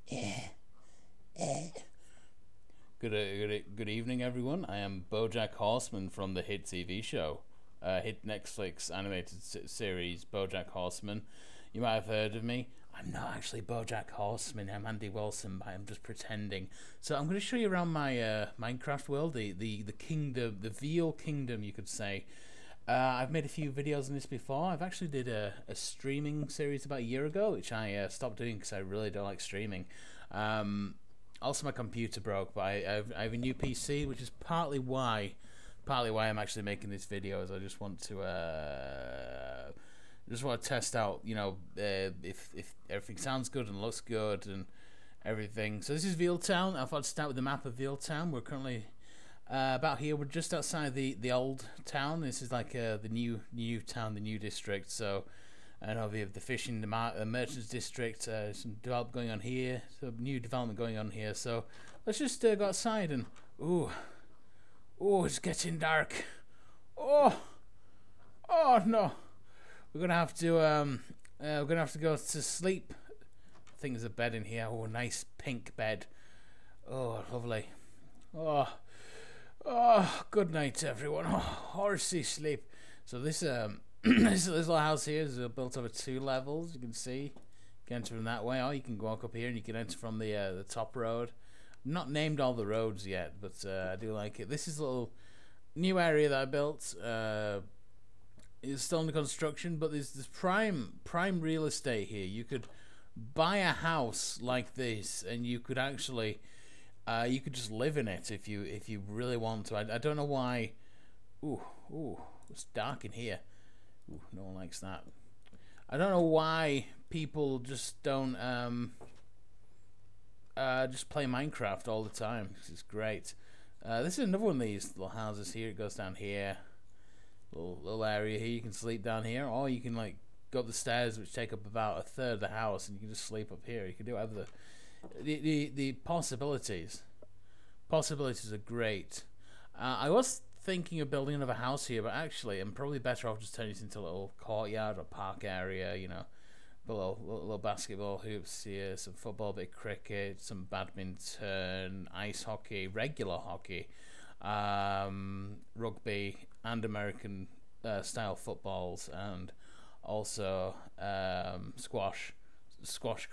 Good evening, everyone. I am BoJack Horseman from the hit TV show, hit Netflix animated series BoJack Horseman. You might have heard of me. I'm not actually BoJack Horseman. I'm Andy Wilson, but I'm just pretending. So I'm going to show you around my Minecraft world, the kingdom, the Veal kingdom, you could say. I've made a few videos on this before. I've actually did a streaming series about a year ago, which I stopped doing because I really don't like streaming. Also, my computer broke, but I have a new PC, which is partly why I'm actually making this video. Is I just want to test out, if everything sounds good and looks good and everything. So this is Vealtown. I thought I'd start with the map of Vealtown. We're currently about here. We're just outside the old town. This is like the new town, the new district. So I know we have the fishing, the merchants district, some development going on here, some new development going on here. So let's just go outside and ooh, it's getting dark. Oh no, we're gonna have to go to sleep. I think there's a bed in here. Oh, nice pink bed. Oh, lovely. Good night, everyone. Oh, horsey sleep. So this this little house here is built over 2 levels. You can see, you can enter from that way, or you can walk up here and you can enter from the top road. Not named all the roads yet, but I do like it. This is a little new area that I built. It's still under construction, but there's prime real estate here. You could buy a house like this, and you could actually you could just live in it if you really want to. I don't know why. Ooh, it's dark in here. Ooh, no one likes that. I don't know why people just don't just play Minecraft all the time. This is great. This is another one of these little houses here. It goes down here. Little area here. You can sleep down here, or you can like go up the stairs, which take up about a third of the house, and you can just sleep up here. You can do whatever. The possibilities are great. I was thinking of building another house here, but actually I'm probably better off just turning this into a little courtyard or park area, a little basketball hoops here, some football, a bit of cricket, some badminton, ice hockey, regular hockey, rugby, and American style footballs, and also squash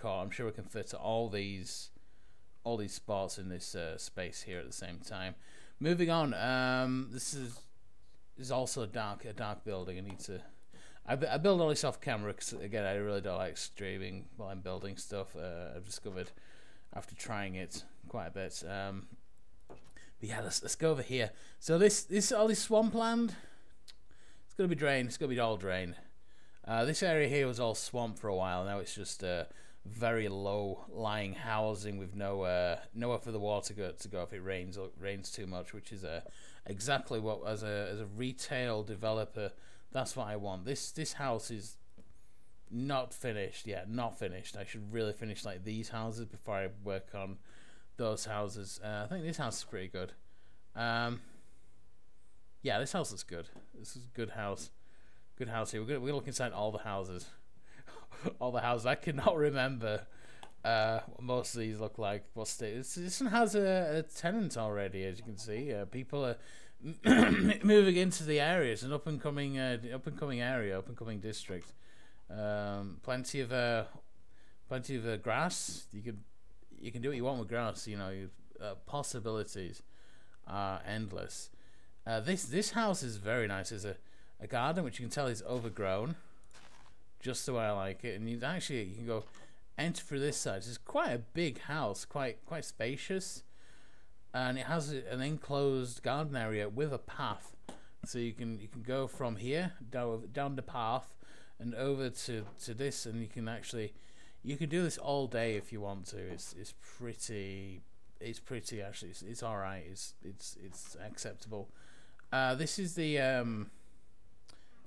court. I'm sure we can fit all these sports in this space here at the same time. Moving on, this is also a dark building. I build all this off camera because again I really don't like streaming while I'm building stuff. I've discovered after trying it quite a bit. But yeah, let's go over here. So all this swampland, it's gonna be drained. It's gonna be all drained. This area here was all swamp for a while. Now it's just very low-lying housing with nowhere for the water to go if it rains too much, which is exactly what as a retail developer, that's what I want. This house is not finished yet. Not finished. I should really finish like these houses before I work on those houses. I think this house is pretty good. Yeah, this house is good. This is a good house. Good house here. We're gonna look inside all the houses. All the houses. I cannot remember what most of these look like. This one has a tenant already, as you can see. People are moving into the area. It's an up and coming area, up and coming district. Plenty of grass. You can do what you want with grass. Possibilities are endless. This house is very nice. There's a garden which you can tell is overgrown, just the way I like it. And you can go enter through this side. It's quite a big house, quite spacious, and it has an enclosed garden area with a path, so you can go from here down the path and over to this, and you can do this all day if you want to. It's pretty actually. It's all right. It's acceptable. This is the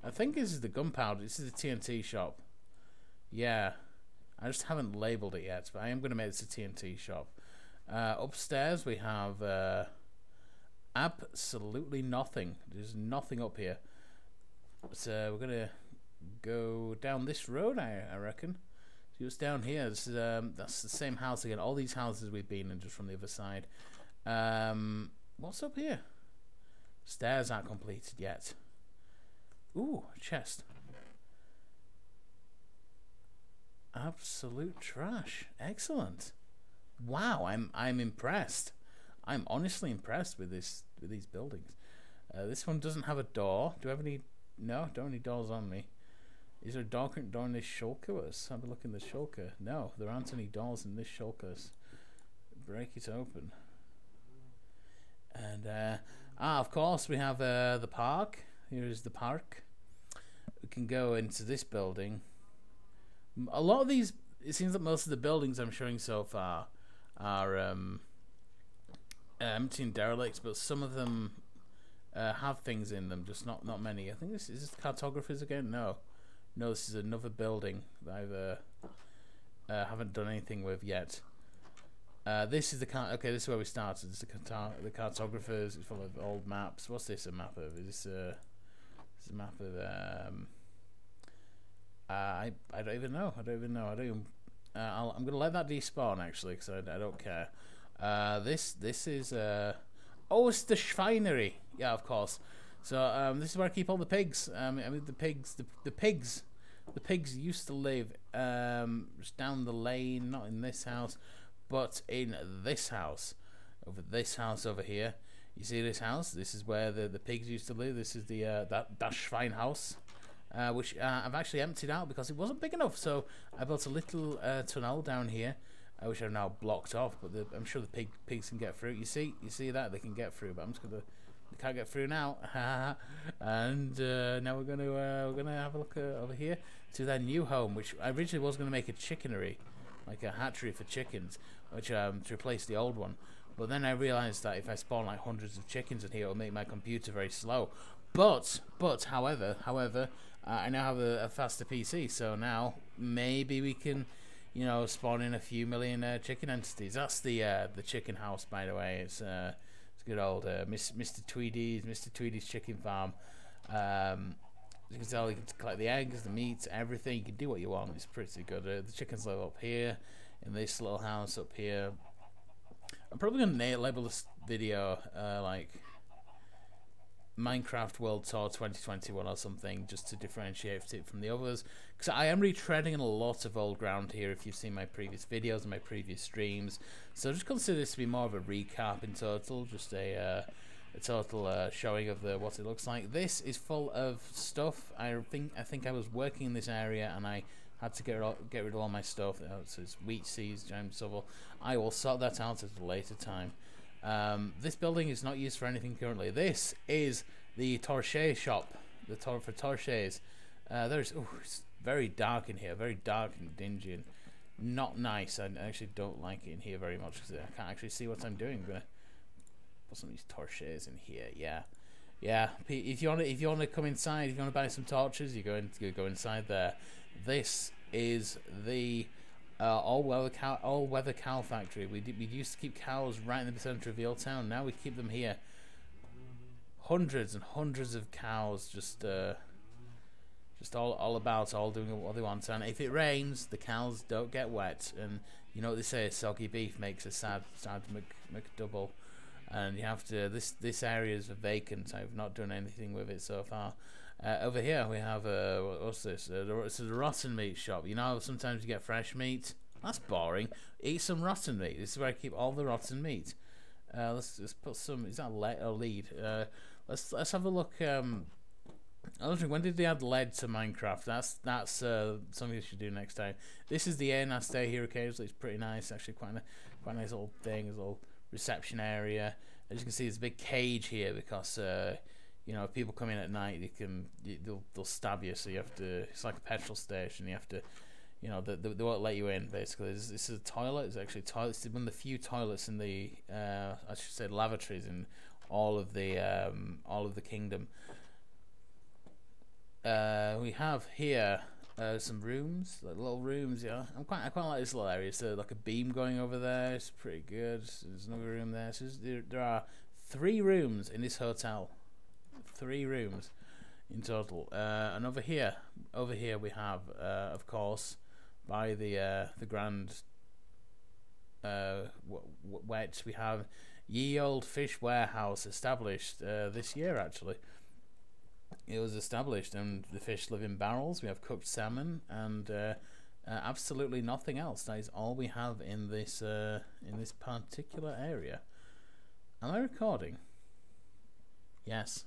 I think this is the gunpowder. This is the TNT shop. Yeah, I just haven't labeled it yet, but I am going to make this a TNT shop. Upstairs we have absolutely nothing. There's nothing up here. So we're going to go down this road, I reckon. See what's down here. This is that's the same house again. All these houses we've been in, just from the other side. What's up here? Stairs aren't completed yet. Ooh, chest. Absolute trash. Excellent. Wow, I'm impressed. I'm honestly impressed with these buildings. This one doesn't have a door. Do I have any? No, don't have any doors on me. Is there a door in this shulker? Let's have a look in the shulker. No, there aren't any doors in this shulker. Break it open. And of course we have the park. Here is the park. We can go into this building. A lot of these, it seems that most of the buildings I'm showing so far are empty and derelict, but some of them have things in them, just not many. I think this is cartographers again. No, this is another building that I've haven't done anything with yet. This is the okay. This is where we started. This is the cartographers. It's full of old maps. What's this a map of? Is this a map of? I don't even know. I'm gonna let that despawn actually, because I don't care. This is oh, it's the Schweinery. Yeah, of course. So this is where I keep all the pigs. I mean the pigs used to live just down the lane, not in this house, but in this house. This house over here. You see this house? This is where the pigs used to live. This is the that Schweinhaus. Which I've actually emptied out because it wasn't big enough. So I built a little tunnel down here, which I've now blocked off. But I'm sure the pigs can get through. You see that they can get through, but they can't get through now. And now we're gonna have a look over here to their new home, which I originally was gonna make a chickenery, like a hatchery for chickens, which to replace the old one. But then I realised that if I spawn like hundreds of chickens in here, it'll make my computer very slow. But however, I now have a faster PC, so now maybe we can, spawn in a few million chicken entities. That's the chicken house, by the way. It's good old Mr. Tweedy's chicken farm. You can tell you can collect the eggs, the meat, everything. You can do what you want. It's pretty good. The chickens live up here in this little house up here. I'm probably gonna label this video like Minecraft World Tour 2021 or something, just to differentiate it from the others, because I am retreading a lot of old ground here if you've seen my previous videos and my previous streams. So just consider this to be more of a recap in total, just a total showing of what it looks like. This is full of stuff. I think I was working in this area and I had to get rid of all my stuff. So it's wheat seeds, giant shovel. I will sort that out at a later time. This building is not used for anything currently. This is the torche shop, for torches. It's very dark in here, very dark and dingy, and not nice. I actually don't like it in here very much because I can't actually see what I'm doing. I'm gonna put some of these torches in here. Yeah. If you want to come inside, if you want to buy some torches, you go inside there. This is the all-weather cow factory. We used to keep cows right in the center of Vealtown. Now we keep them here. Hundreds and hundreds of cows, just all about, all doing what they want. And if it rains, the cows don't get wet. And you know what they say: soggy beef makes a sad McDouble. And you have to. This area is vacant. I've not done anything with it so far. Over here we have what's this? It's a rotten meat shop. You know, sometimes you get fresh meat. That's boring. Eat some rotten meat. This is where I keep all the rotten meat. Let's put some. Is that lead? Let's have a look. I don't think, when did they add lead to Minecraft? That's something we should do next time. This is the inn. I stay here occasionally. It's pretty nice. Actually, quite a nice little thing. There's a little reception area. As you can see, there's a big cage here because if people come in at night, they'll stab you. So you have to. It's like a petrol station. You have to. They won't let you in. Basically, this is a toilet. It's actually toilets. It's one of the few toilets in the I should say lavatories in all of the kingdom. We have here some rooms, like little rooms. Yeah, I quite like this little area. So like a beam going over there. It's pretty good. There's another room there. So there are 3 rooms in this hotel. 3 rooms in total. And over here we have, of course, by the Grand Wet. We have Ye Old Fish Warehouse, established this year actually. It was established, and the fish live in barrels. We have cooked salmon and absolutely nothing else. That is all we have in this particular area. Am I recording? Yes,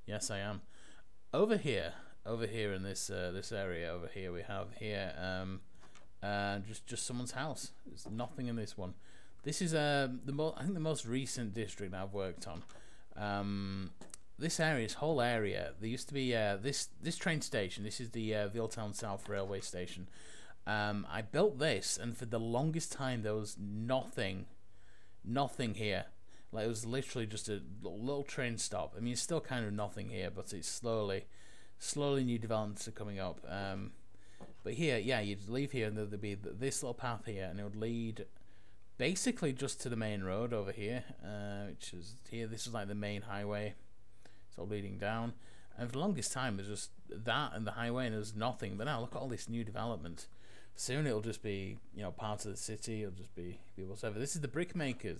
yes, I am. Over here in this this area over here, we have here just someone's house. There's nothing in this one. This is I think the most recent district I've worked on. This area, this whole area, there used to be this train station. This is the Vealtown South Railway Station. I built this, and for the longest time there was nothing here. Like, it was literally just a little train stop. I mean, it's still kind of nothing here, but it's slowly new developments are coming up. But here, yeah, you'd leave here, and there'd be this little path here, and it would lead basically just to the main road over here, which is here. This is like the main highway. It's all leading down, and for the longest time there's just that and the highway, and there's nothing. But now look at all this new development. Soon it'll just be, you know, part of the city. It'll just be whatever. This is the brick makers.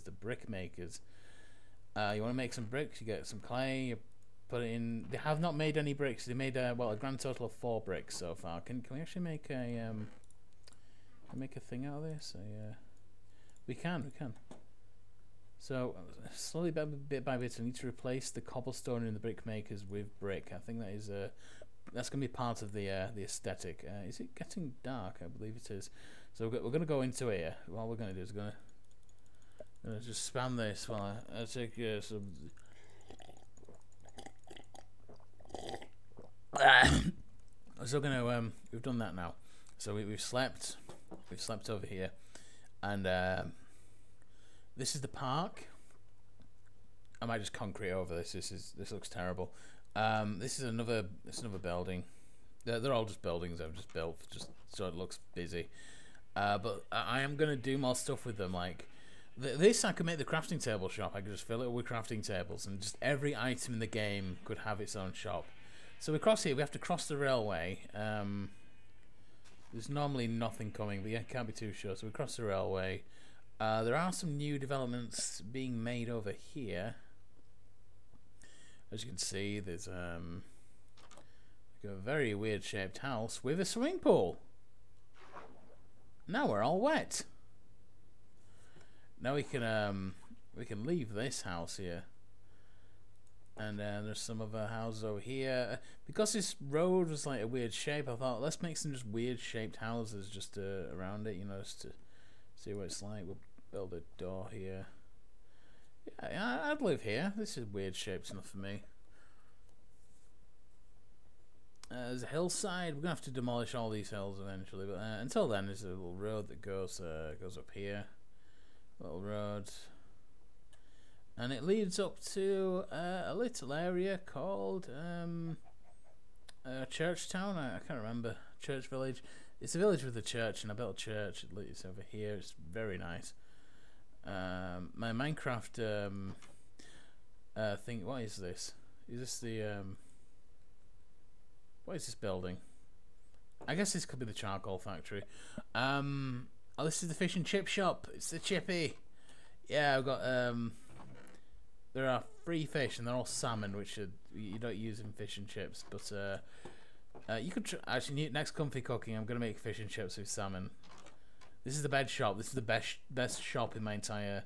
You want to make some bricks? You get some clay. You put it in. They have not made any bricks. They made a grand total of 4 bricks so far. Can we actually make a thing out of this? We can. So slowly, bit by bit, I need to replace the cobblestone in the brick makers with brick. I think that is that's going to be part of the aesthetic. Is it getting dark? I believe it is. So we're going to go into here. What we're going to do is going to just spam this while I take some. So we've done that now. So we've slept over here, and this is the park. I might just concrete over this. This looks terrible. This is another building. They're all just buildings I've just built just so it looks busy. But I am gonna do more stuff with them. Like this, I could make the crafting table shop. I could just fill it with crafting tables, and just every item in the game could have its own shop. So we cross here. We have to cross the railway. There's normally nothing coming, but yeah, can't be too sure. So we cross the railway. There are some new developments being made over here. As you can see, there's a very weird shaped house with a swimming pool. Now we're all wet. Now we can leave this house here, and there's some other houses over here. Because this road was like a weird shape, I thought let's make some just weird shaped houses just around it, you know, just to see what it's like. We'll build a door here. Yeah, I'd live here. This is weird shapes enough for me. There's a hillside. We're gonna have to demolish all these hills eventually, but until then, there's a little road that goes up here. Little road, and it leads up to a little area called Churchtown. I can't remember. Church Village. It's a village with a church, and I built a church. It's over here. It's very nice. My Minecraft thing. What is this? Is this the what is this building? I guess this could be the charcoal factory. Oh, this is the fish and chip shop. It's the Chippy. Yeah, I've got there are 3 fish, and they're all salmon, which you don't use in fish and chips. But you could actually, next comfy cooking, I'm gonna make fish and chips with salmon. This is the bed shop. This is the best shop in my entire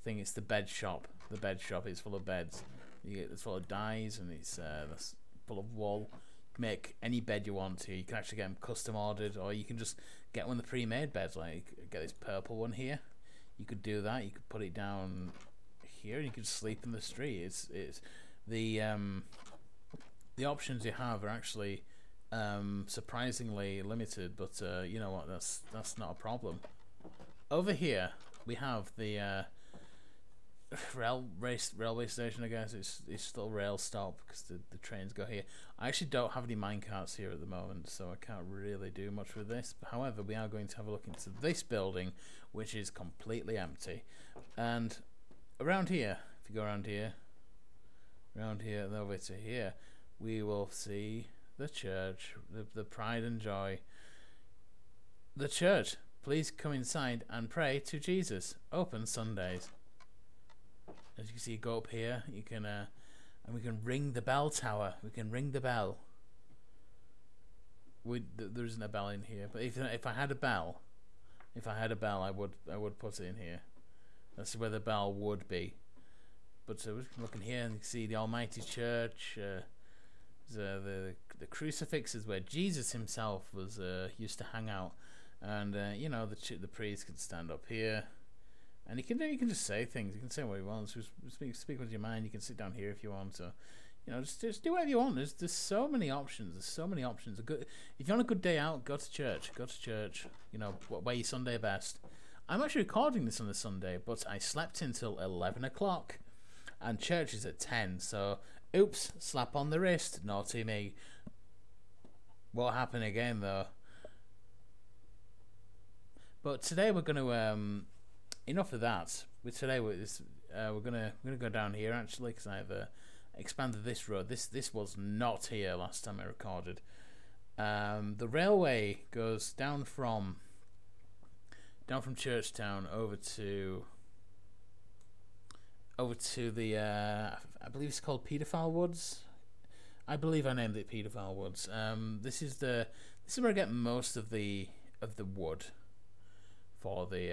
thing. It's the bed shop. The bed shop is full of beds. It's full of dyes, and it's that's full of wool. Make any bed you want here. You can actually get them custom ordered, or you can just get one of the pre-made beds. Like, get this purple one here. You could do that. You could put it down here, and you could sleep in the street. It's the options you have are actually surprisingly limited, but you know what? That's not a problem. Over here we have the railway station. I guess it's still rail stop because the trains go here. I actually don't have any minecarts here at the moment, so I can't really do much with this. However, we are going to have a look into this building, which is completely empty. And around here, if you go around here and over to here, we will see the church, the pride and joy. The church. Please come inside and pray to Jesus. Open Sundays. As you can see, go up here. You can, and we can ring the bell tower. We can ring the bell. There isn't a bell in here, but if I had a bell, I would put it in here. That's where the bell would be. But we're looking here and you can see the Almighty Church. The crucifix is where Jesus himself was used to hang out, and you know, the priest can stand up here, and you can just say things. You can say what you want. Speak with your mind. You can sit down here if you want. So, you know, just do whatever you want. There's so many options. There's so many options. If you want a good day out, go to church. Go to church. You know, wear your Sunday best. I'm actually recording this on a Sunday, but I slept until 11 o'clock, and church is at 10. So, oops, slap on the wrist. Naughty me. Won't happen again though. But today we're going to enough of that. Today we're gonna go down here actually, because I've expanded this road. This was not here last time I recorded. The railway goes down from Churchtown over to the I believe it's called Pedophile Woods. I believe I named it Pedophile Woods. This is where I get most of the wood for the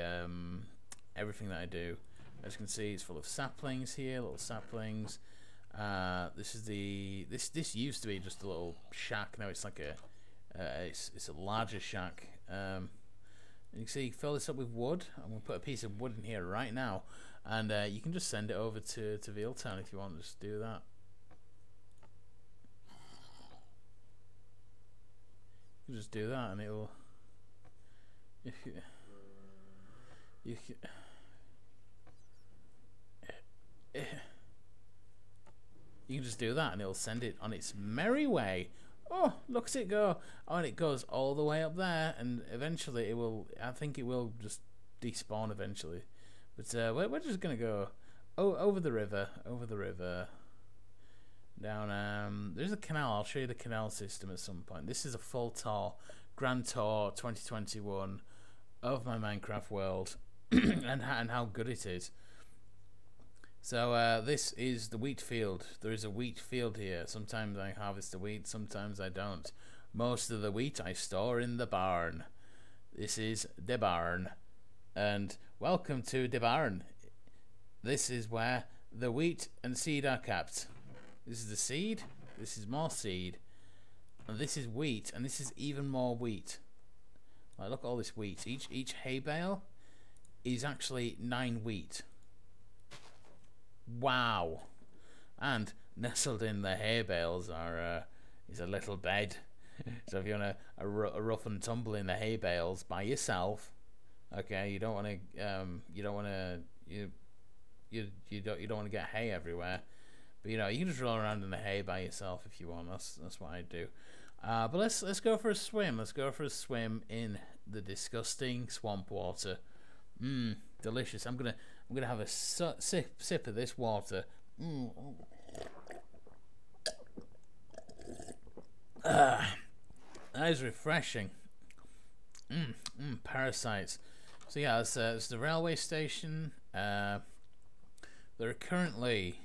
everything that I do. As you can see, it's full of saplings here, little saplings. This used to be just a little shack. Now it's like it's a larger shack. You can see, fill this up with wood. I'm gonna put a piece of wood in here right now, and you can just send it over to Vealtown if you want. Just do that. You just do that, and it'll. You can just do that, and it'll send it on its merry way. Oh, look at it go! Oh, and it goes all the way up there, and eventually it will. I think it will just despawn eventually. But we're just gonna go over the river, down. There's a canal. I'll show you the canal system at some point. This is a full tour, Grand Tour 2021 of my Minecraft world, and how good it is. So this is the wheat field. There is a wheat field here. Sometimes I harvest the wheat, sometimes I don't. Most of the wheat I store in the barn. This is the barn. And welcome to the barn. This is where the wheat and seed are kept. This is the seed, this is more seed, and this is wheat, and this is even more wheat. Like, look at all this wheat. Each hay bale is actually 9 wheat. Wow. And nestled in the hay bales is a little bed. So if you want a rough and tumble in the hay bales by yourself, okay, you don't want to get hay everywhere. But you know, you can just roll around in the hay by yourself if you want. That's what I do. But let's go for a swim. Let's go for a swim in the disgusting swamp water. Delicious. I'm gonna have a sip of this water. That is refreshing. Parasites. So yeah, it's the railway station. There are currently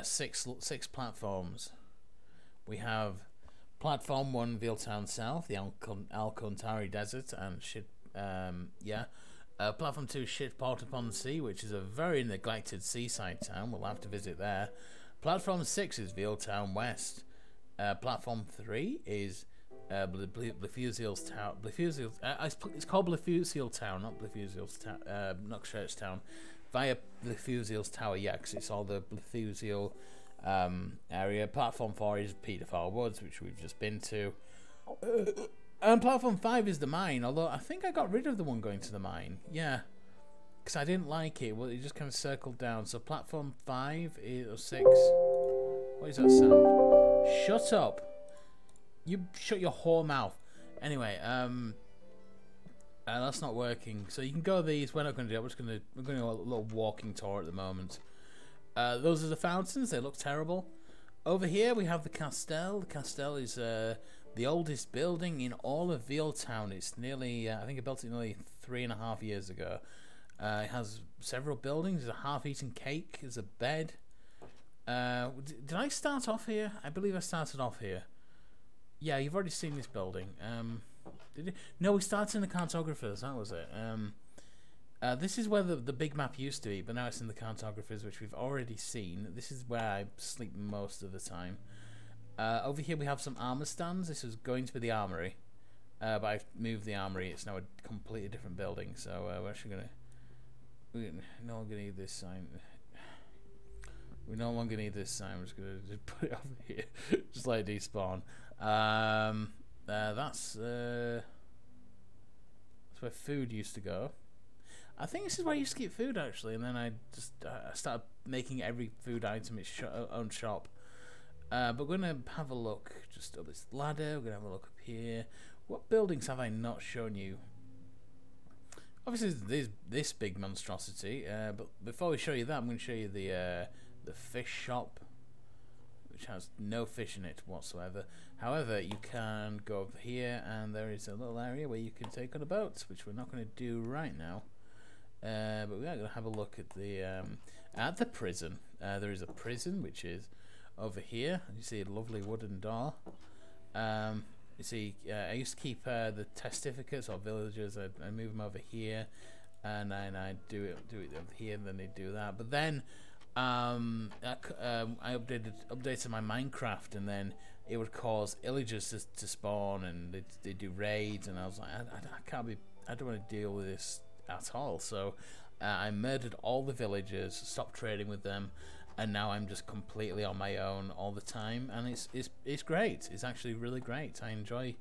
6 platforms. We have platform 1, Vealtown South, the Alcontari Desert, and platform 2, Shitport upon Sea, which is a very neglected seaside town. We'll have to visit there. Platform 6 is Vealtown West. Platform 3 is Blefusiel's Town. It's called Blefusiel Town, not Blefusiel's Town, not Churchtown. Via Blefusiel's Tower, yeah, because it's all the Blefusiel area. Platform 4 is Pedophile Woods, which we've just been to. And platform 5 is the mine, although I think I got rid of the one going to the mine. Yeah, because I didn't like it. Well, it just kind of circled down. So platform 5 or 6. What is that sound? Shut up. You shut your whore mouth. Anyway, that's not working. So you can go these. We're not going to do it. We're going to do a little walking tour at the moment. Those are the fountains. They look terrible. Over here we have the Castel. The Castel is the the oldest building in all of Vealtown. It's nearly, I think I built it nearly 3.5 years ago. It has several buildings. There's a half-eaten cake. There's a bed. Did I start off here? I believe I started off here. Yeah, you've already seen this building. Did you? No, we started in the cartographers. That was it. This is where the big map used to be, but now it's in the cartographers, which we've already seen. This is where I sleep most of the time. Over here we have some armor stands. This was going to be the armory, but I've moved the armory. It's now a completely different building. So we're actually we're no longer need this sign. We no longer need this sign. I'm just gonna put it over here, just like despawn. That's where food used to go. I think this is where I used to keep food actually, and then I just started making every food item its own shop. But we're gonna have a look just up this ladder. We're gonna have a look up here. What buildings have I not shown you? Obviously, there's this big monstrosity. But before we show you that, I'm gonna show you the fish shop, which has no fish in it whatsoever. However, you can go over here, and there is a little area where you can take on a boat, which we're not going to do right now. But we are going to have a look at the prison. There is a prison, which is over here. You see a lovely wooden door. You see, I used to keep the testificates or villagers. I move them over here, and then I do it over here, and then they do that. But then I updated my Minecraft, and then it would cause illagers to spawn, and they do raids, and I was like, I don't want to deal with this at all. So I murdered all the villagers, stopped trading with them, and now I'm just completely on my own all the time, and it's great. It's actually really great. I enjoy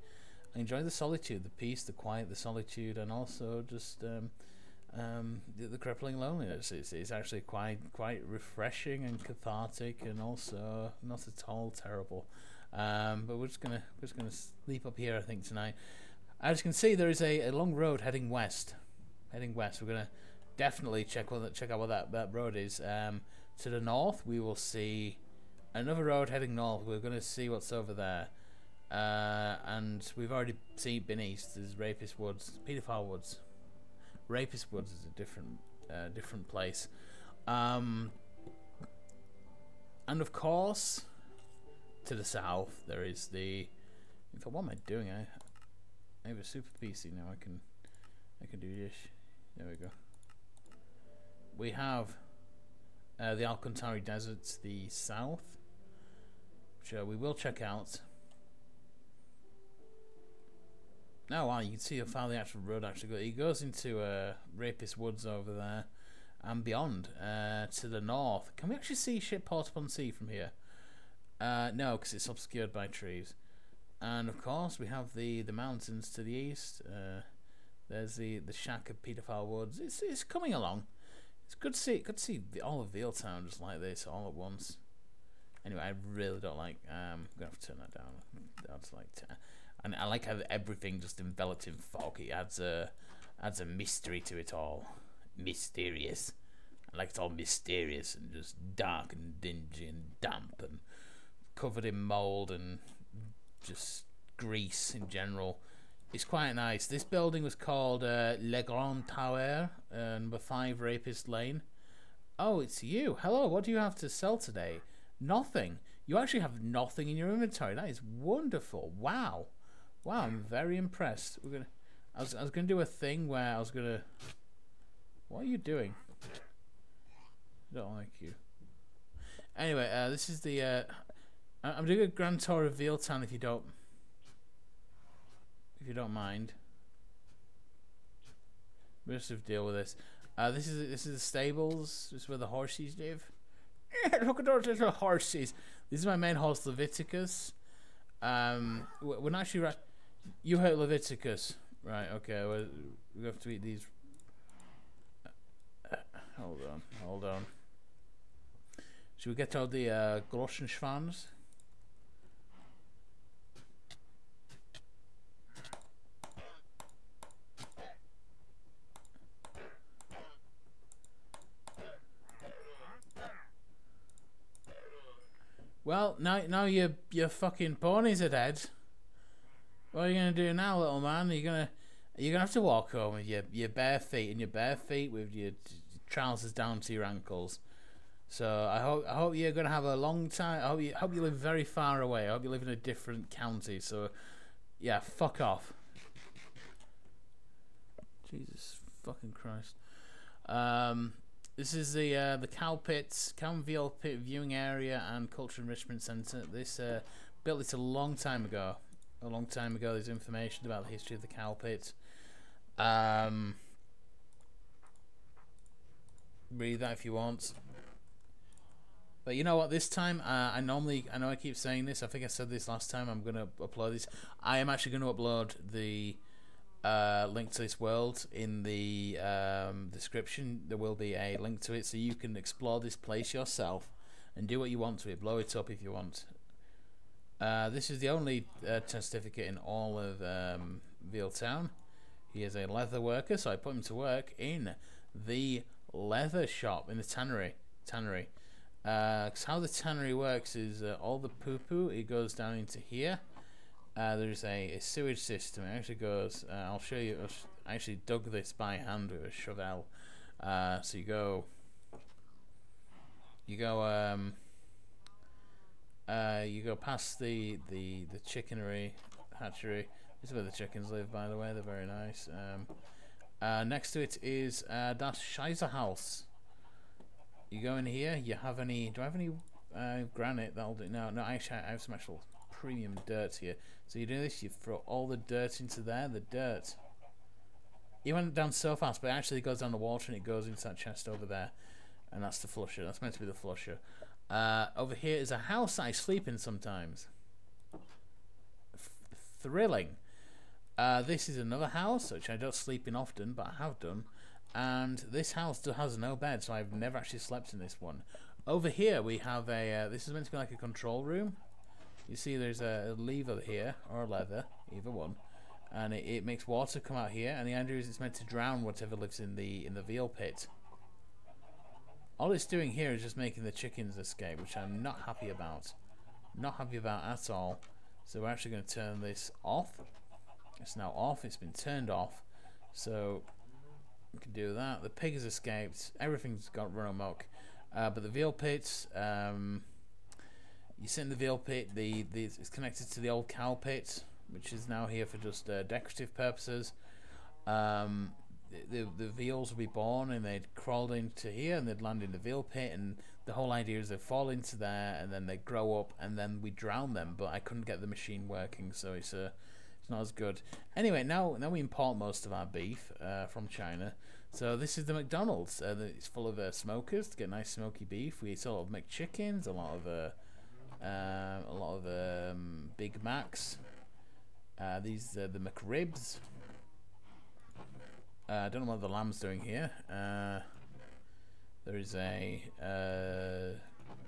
the solitude, the peace, the quiet, the solitude, and also just the crippling loneliness. It's actually quite refreshing and cathartic, and also not at all terrible. But we're just gonna sleep up here, I think, tonight. As you can see, there is a long road heading west. We're gonna definitely check out what that road is. To the north, we will see another road heading north. We're gonna see what's over there. And we've already been east. There's Rapist Woods, Pedophile Woods. Rapist Woods is a different place. And of course, to the south there is the. In fact, what am I doing? I have a super PC now. I can do this. There we go. We have the Alcantara Desert to the south, which we will check out. Oh wow, you can see how far the actual road actually goes. It goes into Rapist Woods over there and beyond. To the north. Can we actually see Ship-Port-upon-Sea from here? No, because it's obscured by trees. And of course we have the mountains to the east. There's the shack of Pedophile Woods. It's coming along. It's good to see all of Vealtown just like this all at once. Anyway, I really don't like. I'm gonna have to turn that down. That's like. And I like how everything just enveloped in fog. It adds a mystery to it all. Mysterious. I like it all mysterious and just dark and dingy and damp and covered in mould and just grease in general. It's quite nice. This building was called Le Grand Tower, number 5 Rapist Lane. Oh, it's you. Hello, what do you have to sell today? Nothing. You actually have nothing in your inventory. That is wonderful. Wow. Wow, I'm very impressed. I was gonna do a thing where I was gonna. What are you doing? I don't like you. Anyway, this is the. I'm doing a grand tour of Vealtown if you don't mind. We'll just deal with this. This is the stables. This is where the horses live. Look at those little horses. This is my main horse, Leviticus. We're not actually. You hurt Leviticus, right? Okay, we have to eat these. Hold on. Should we get all the Grossenschwanz? Well, now your fucking ponies are dead. What are you gonna do now, little man? You're gonna have to walk home with your bare feet and your bare feet with your trousers down to your ankles. So I hope you're gonna have a long time. I hope you live very far away. I hope you live in a different county. So yeah, fuck off. Jesus fucking Christ. This is the cow pits, cow and veal pit viewing area and cultural enrichment centre. This built it a long time ago. A long time ago. There's information about the history of the cow pit. Read that if you want. But you know what? This time, I know I keep saying this. I think I said this last time. I'm gonna upload this. I am actually going to upload the link to this world in the description. There will be a link to it, so you can explore this place yourself and do what you want to it. Blow it up if you want. This is the only certificate in all of Vealtown. He is a leather worker, so I put him to work in the leather shop in the tannery. Cause how the tannery works is all the poo-poo, it goes down into here. There's a sewage system. It actually goes. I'll show you. I actually dug this by hand with a shovel. So you go. You go past the chickenery hatchery. This is where the chickens live, by the way. They're very nice. Next to it is das Scheiße house. You go in here. You have any? Do I have any granite? That'll do. No. Actually, I have some actual premium dirt here. So you do this. You throw all the dirt into there. The dirt. It went down so fast, but it actually goes down the water and it goes into that chest over there, and that's the flusher. That's meant to be the flusher. Over here is a house I sleep in sometimes. Thrilling. This is another house which I don't sleep in often, but I have done. And this house has no bed, so I've never actually slept in this one. Over here we have a. This is meant to be like a control room. You see, there's a lever here or a lever, either one, and it makes water come out here. And the idea is it's meant to drown whatever lives in the veal pit. All it's doing here is just making the chickens escape, which I'm not happy about. Not happy about at all. So we're actually going to turn this off. It's now off. It's been turned off. So we can do that. The pig has escaped. Everything's got run amok. But the veal pit, you sit in the veal pit. It's connected to the old cow pit, which is now here for just decorative purposes. The veals would be born and they'd crawl into here and they'd land in the veal pit, and the whole idea is they fall into there and then they grow up and then we drown them, but I couldn't get the machine working, so it's not as good. Anyway, now we import most of our beef from China. So this is the McDonald's. It's full of smokers to get nice smoky beef. We eat a lot of McChickens, a lot of Big Macs. These are the McRibs. I don't know what the lamb's doing here. There is a.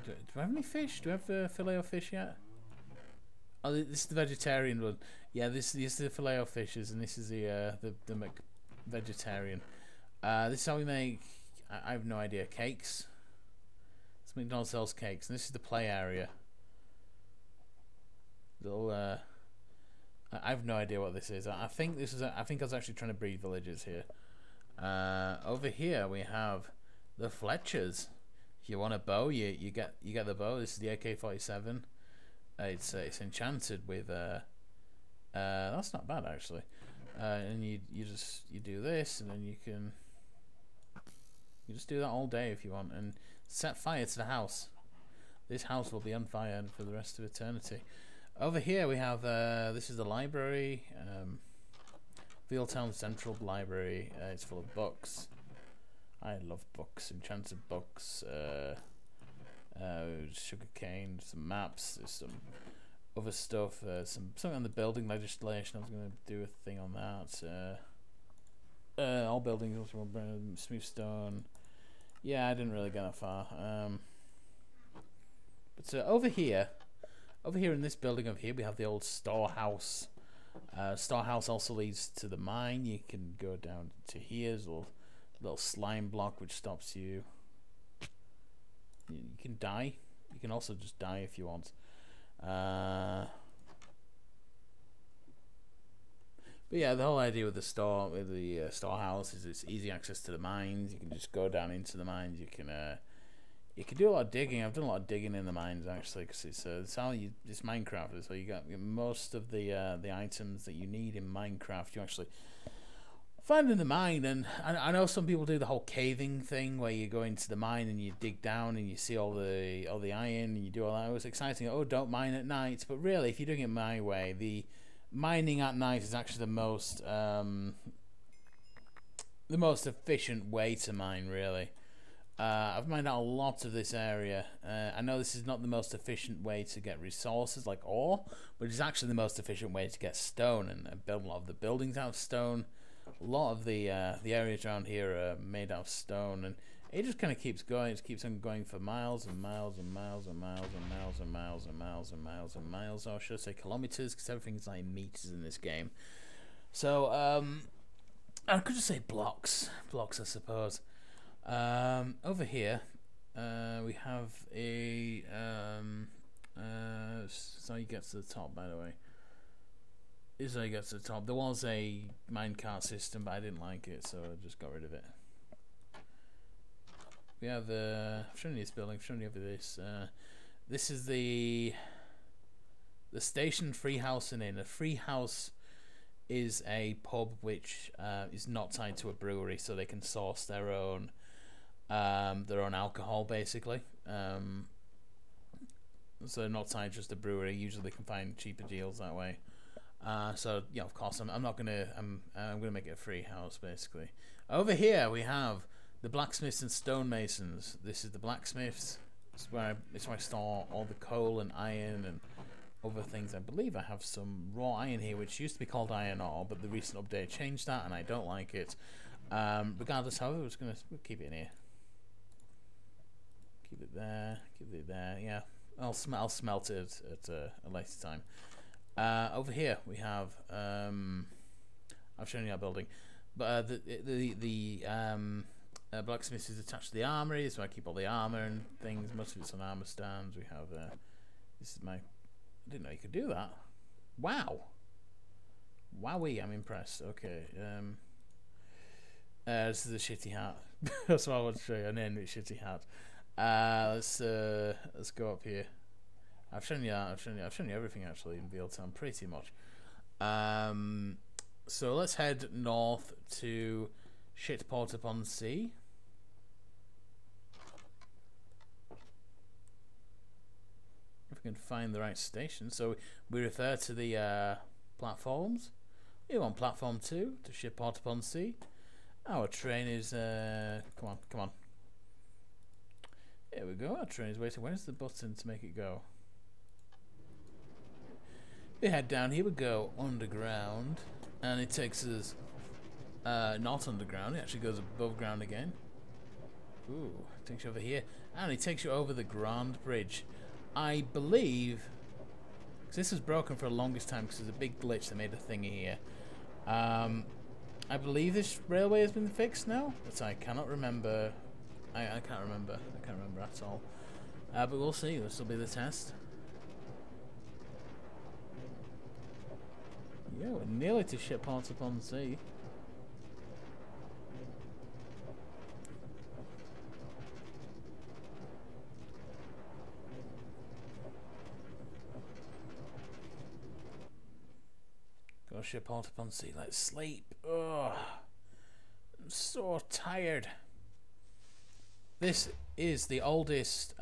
Do I have any fish? Do I have filet of fish yet? Oh, this is the vegetarian one. Yeah, this is the filet of fishes, and this is the vegetarian. This is how we make. I have no idea. Cakes. This McDonald's sells cakes, and this is the play area. Little. I have no idea what this is. I think this is. I think I was actually trying to breed villagers here. Over here we have the Fletchers. If you want a bow, you get the bow. This is the AK-47. It's enchanted with. That's not bad actually. And you do this, and then you just do that all day if you want, and set fire to the house. This house will be on fire for the rest of eternity. Over here we have this is the library, Vealtown Central Library. It's full of books. I love books, enchanted books, sugar cane, some maps, there's some other stuff, something on the building legislation. I was going to do a thing on that. All buildings also smooth stone. Yeah, I didn't really go that far. But over here in this building over here, we have the old storehouse. Storehouse also leads to the mine. You can go down to here. There's a little slime block which stops you. You can die. You can also just die if you want. But yeah, the whole idea with the storehouse, is it's easy access to the mines. You can just go down into the mines. You can do a lot of digging. I've done a lot of digging in the mines actually, because it's how it's Minecraft. So you got most of the items that you need in Minecraft. You actually find in the mine, and I know some people do the whole caving thing where you go into the mine and you dig down and you see all the iron and you do all that. It was exciting. Oh, don't mine at night, but really, if you're doing it my way, the mining at night is actually the most efficient way to mine, really. I've mined out a lot of this area. I know this is not the most efficient way to get resources like ore, but it's actually the most efficient way to get stone and build a lot of the buildings out of stone. A lot of the areas around here are made out of stone, and it just kind of keeps going. It keeps on going for miles and miles and miles and miles and miles and miles and miles and miles and miles, or should I say kilometers, because everything's like meters in this game. So I could just say blocks, I suppose. Over here, we have a so you get to the top, by the way. This is how you get to the top. There was a minecart system, but I didn't like it, so I just got rid of it. We have I've shown you this building. I've shown you over this. This is the station free house and inn. A free house is a pub which is not tied to a brewery, so they can source their own alcohol, basically. So not tied just to a brewery. Usually they can find cheaper deals that way. So yeah, of course, I'm gonna make it a free house, basically. Over here we have the blacksmiths and stonemasons. This is the blacksmiths. It's where I store all the coal and iron and other things. I believe I have some raw iron here, which used to be called iron ore, but the recent update changed that, and I don't like it. Regardless, however, we'll keep it in here. Keep it there. Keep it there. Yeah, I'll smelt it at a later time. Over here we have I've shown you our building, but the blacksmith is attached to the armory, so I keep all the armor and things. Most of it's on armor stands. We have this is my. I didn't know you could do that. Wow. Wowee, I'm impressed. Okay. This is a shitty hat. That's what I want to show you. An end with shitty hat. Let's go up here. I've shown you everything actually in Vealtown, pretty much. So let's head north to Shitport-upon-Sea. If we can find the right station. So we refer to the platforms. We're on platform 2 to Shitport-upon-Sea. Our train is come on. Here we go. Our train is waiting. Where's the button to make it go? We head down. Here we go underground, and it takes us not underground. It actually goes above ground again. Ooh, it takes you over here, and it takes you over the Grand Bridge. I believe, because this was broken for the longest time because there's a big glitch that made a thingy here. I believe this railway has been fixed now, but I cannot remember. I can't remember. I can't remember at all. But we'll see. This will be the test. Yeah, we're nearly to Shitport-upon-Sea. Go Shitport-upon-Sea. Let's sleep. Ugh. I'm so tired. This is the oldest.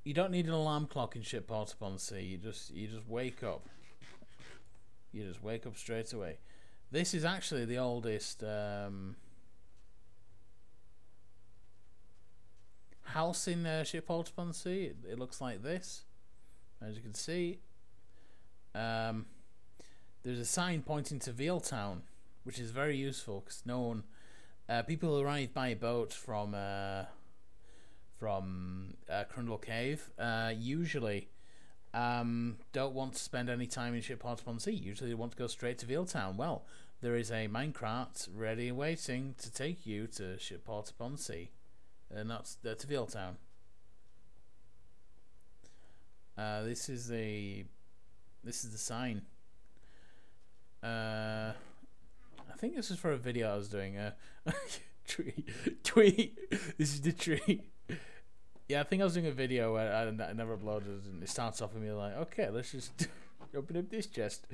You don't need an alarm clock in Shitport-upon-Sea. You just wake up. You just wake up straight away. This is actually the oldest house in Shitport-upon-Sea. It looks like this, as you can see. There's a sign pointing to Vealtown, which is very useful because no one, people who arrive by boat from Crundle Cave usually don't want to spend any time in Shitport-upon-Sea. Usually they want to go straight to Vealtown. Well, there is a minecart ready and waiting to take you to Shitport-upon-Sea, and that's to Vealtown. This is the This is the sign. I think this is for a video I was doing. Tweet. This is the tree. Yeah, I think I was doing a video where I never uploaded, and it starts off with me like, okay, let's just open up this chest.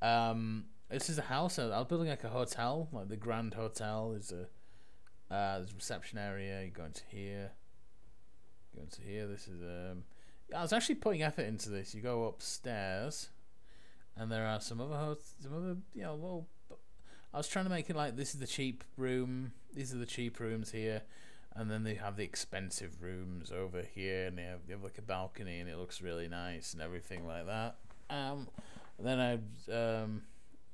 This is a house. I was building like a hotel, like the Grand Hotel. There's a reception area. You go into here. Go into here. This is I was actually putting effort into this. You go upstairs, and there are some other little. I was trying to make it like this is the cheap room. These are the cheap rooms here, and then they have the expensive rooms over here, and they have like a balcony, and it looks really nice and everything like that. Then I do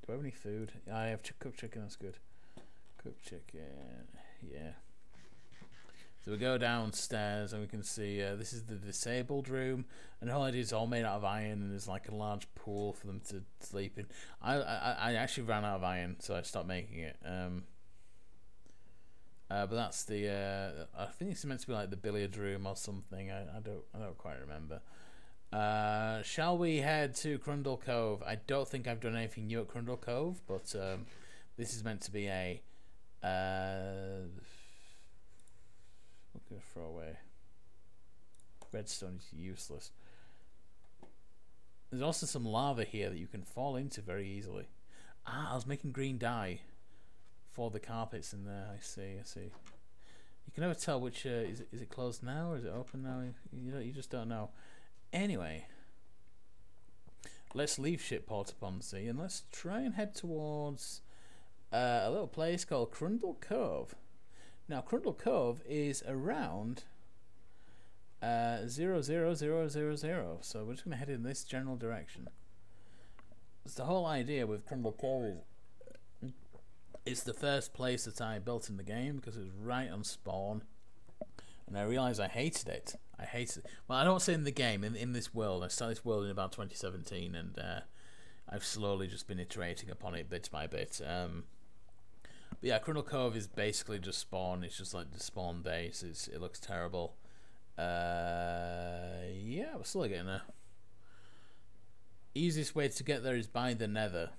I have any food? I have cooked chicken. That's good. Cooked chicken. Yeah. So we go downstairs and we can see this is the disabled room, and the whole idea is all made out of iron, and there's like a large pool for them to sleep in. I actually ran out of iron, so I stopped making it. But that's the I think it's meant to be like the billiard room or something. I don't quite remember. Shall we head to Crundle Cove? I don't think I've done anything new at Crundle Cove, but this is meant to be a I'm gonna throw away. Redstone is useless. There's also some lava here that you can fall into very easily. I was making green dye for the carpets in there. I see. You can never tell which is it closed now or is it open now? You just don't know. Anyway, let's leave Shitport upon Sea and let's try and head towards a little place called Crundle Cove. Now, Crundle Cove is around 00000, so we're just going to head in this general direction. It's the whole idea with Crundle Cove is it's the first place that I built in the game because it was right on spawn, and I realised I hated it. Well, I don't say in the game, in this world. I started this world in about 2017, and I've slowly just been iterating upon it bit by bit. But yeah, Crundle Cove is basically just spawn. It's just like the spawn base. It looks terrible. Yeah, we're still getting there. Easiest way to get there is by the Nether.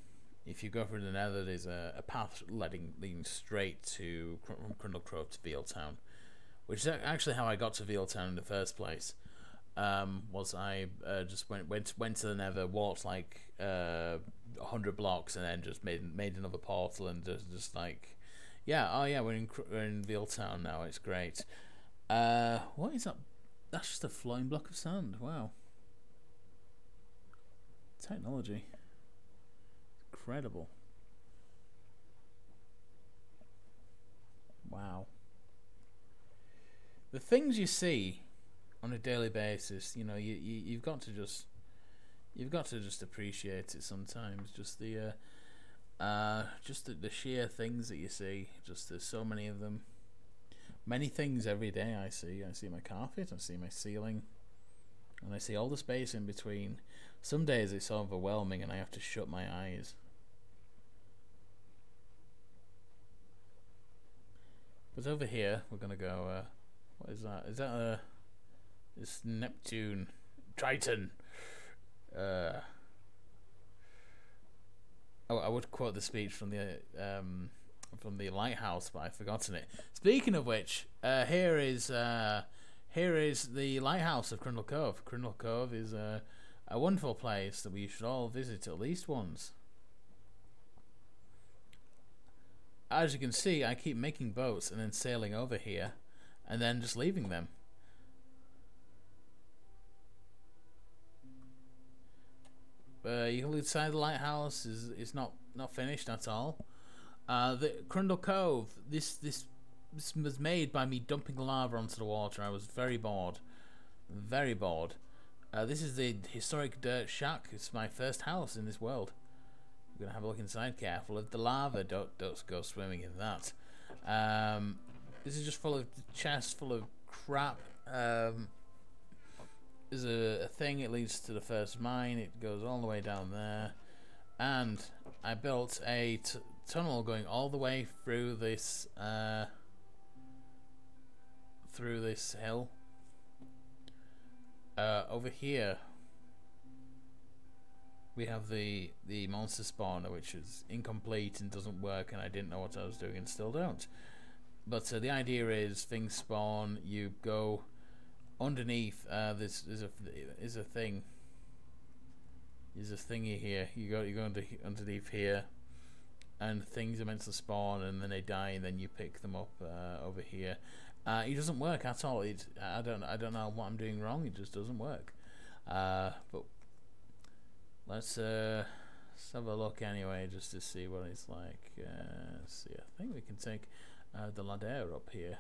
If you go through the Nether, there's a path leading straight to Crundle Cove to Vealtown, which is actually how I got to Vealtown in the first place. Was I just went to the Nether, walked like 100 blocks, and then just made another portal, and just like, yeah, we're in Vealtown now. It's great. What is that? That's just a floating block of sand. Wow. Technology. Incredible. Wow. The things you see on a daily basis, you've got to just appreciate it sometimes. Just the sheer things that you see. Just there's so many of them. Many things every day I see. I see my carpet, I see my ceiling, and I see all the space in between. Some days it's overwhelming and I have to shut my eyes. But over here we're gonna go what is that? Is that it's Neptune, Triton. I would quote the speech from the lighthouse, but I've forgotten it. Speaking of which, here is the lighthouse of Crundle Cove. Crundle Cove is a wonderful place that we should all visit at least once. As you can see, I keep making boats and then sailing over here, and then just leaving them. You can look inside the lighthouse. Is not finished at all. The Crundle Cove. This was made by me dumping lava onto the water. I was very bored. This is the historic dirt shack. It's my first house in this world. We're gonna have a look inside. Careful of the lava. Don't go swimming in that. This is just full of chests full of crap. There's a thing. It leads to the first mine. It goes all the way down there, and I built a tunnel going all the way through this hill. Over here we have the monster spawner, which is incomplete and doesn't work, and I didn't know what I was doing and still don't. But the idea is things spawn. You go underneath. This is a thing. There's a thingy here. You go underneath here, and things are meant to spawn, and then they die, and then you pick them up over here. It doesn't work at all. I don't know what I'm doing wrong. It just doesn't work. But let's have a look anyway, just to see what it's like. See, I think we can take the ladder up here.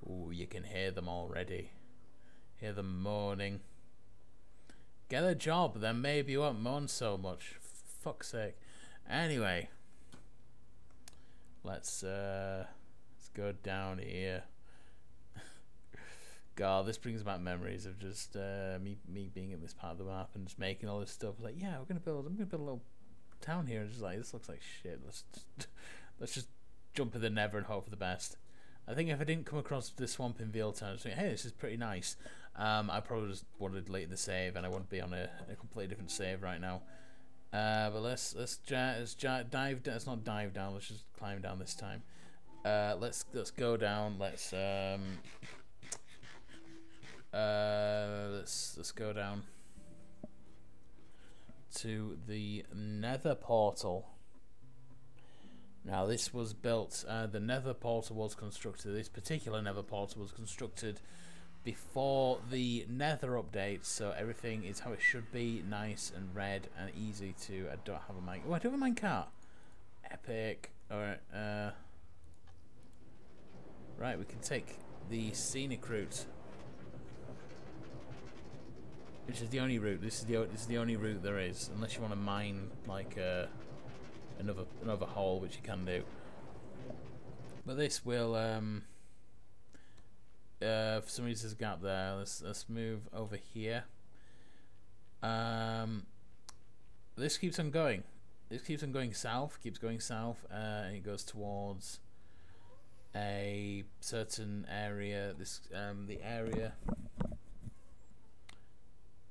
Ooh, you can hear them already. Hear them moaning. Get a job, then maybe you won't moan so much. For fuck's sake. Anyway, let's go down here. God, this brings back memories of just me being in this part of the map and just making all this stuff. Like, yeah, I'm gonna build a little town here, and just like, this looks like shit. Let's just jump in the Nether and hope for the best. I think if I didn't come across this swamp in Vealtown, I'd think, hey, this is pretty nice. I probably just would have deleted the save, and I wouldn't be on a completely different save right now. But let's dive. Let's not dive down. Let's just climb down this time. Let's go down. Let's go down to the Nether portal. Now, this was built. The Nether portal was constructed. This particular Nether portal was constructed before the Nether update, so everything is how it should be, nice and red and easy to. I don't have a mine. Oh, I do have a minecart. Epic. All right. Right, we can take the scenic route, which is the only route. This is the only route there is, unless you want to mine like another hole, which you can do. But this will for some reason there's a gap there. Let's move over here. This keeps on going. This keeps on going south. Keeps going south, and it goes towards a certain area. This the area.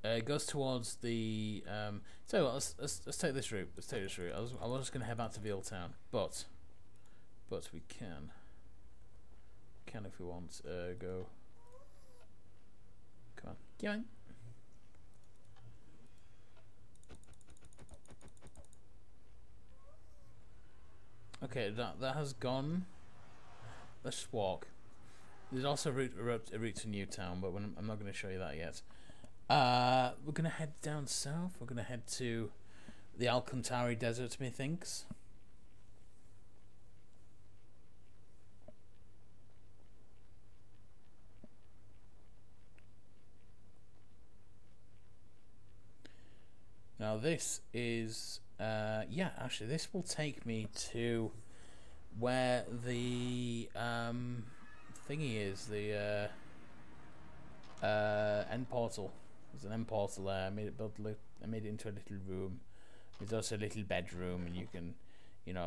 It goes towards the. So let's take this route. Let's take this route. I was just going to head back to Vealtown, but we can if we want. Go. Come on, come on. Okay, that has gone. Let's just walk. There's also a route to Newtown, but I'm not going to show you that yet. We're gonna head down south. We're gonna head to the Alcantari Desert, methinks. Now this is yeah, actually this will take me to where the thingy is, the end portal. There's an end portal there. I made it into a little room. There's also a little bedroom, and you can,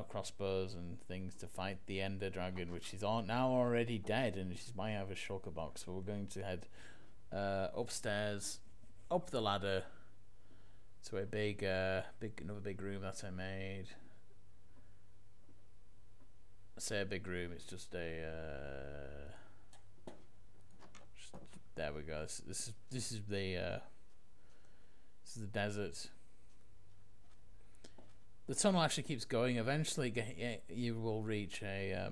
crossbows and things to fight the Ender Dragon, which is now already dead, and she might have a shulker box. So we're going to head upstairs, up the ladder, to a another big room that I made. I say a big room. It's just a. There we go. This is the desert. The tunnel actually keeps going. Eventually, you will reach a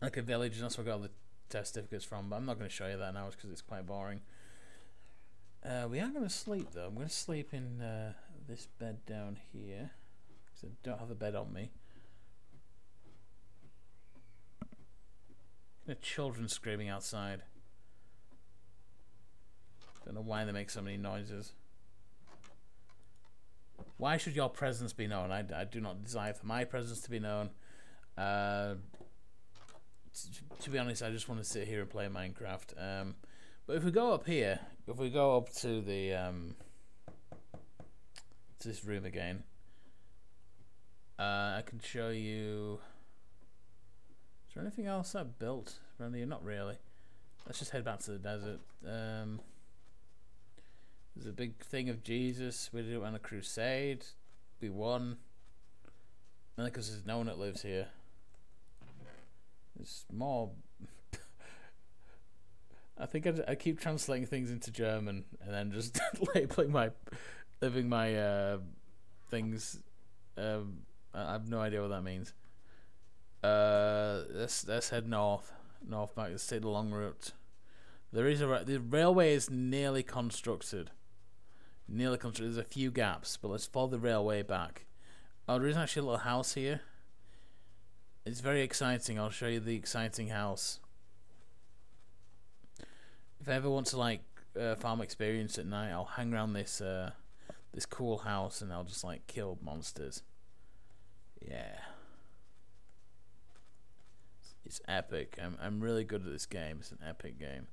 like a village, and that's where I got the test certificates from. But I'm not going to show you that now, because it's quite boring. We are going to sleep though. I'm going to sleep in this bed down here, because I don't have a bed on me. There are children screaming outside. Don't know why they make so many noises. Why should your presence be known? I do not desire for my presence to be known. To be honest, I just want to sit here and play Minecraft. But if we go up here, if we go up to the to this room again, I can show you. Is there anything else I built around here? Not really. Let's just head back to the desert. There's a big thing of Jesus. We did it on a crusade. We won. And because there's no one that lives here. There's more. I think I keep translating things into German and then just living my things. I have no idea what that means. Let's head north back. Let's take the long route. The railway is nearly constructed. There's a few gaps, but let's follow the railway back. Oh, there is actually a little house here. It's very exciting. I'll show you the exciting house. If I ever want to like farm experience at night, I'll hang around this this cool house and I'll just like kill monsters. Yeah, it's epic. I'm really good at this game. It's an epic game.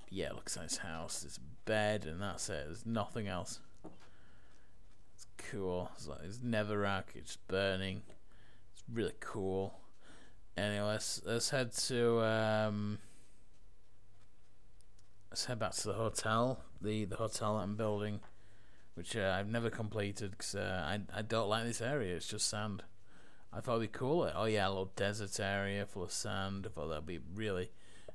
Yeah, look at this house. There's a bed and that's it. There's nothing else. It's cool. It's netherrack. It's burning. It's really cool. Anyway, let's head to let's head back to the hotel. The hotel that I'm building, which I've never completed because I don't like this area. It's just sand. I thought it'd be cool. Oh yeah, a little desert area full of sand. I thought that'd be really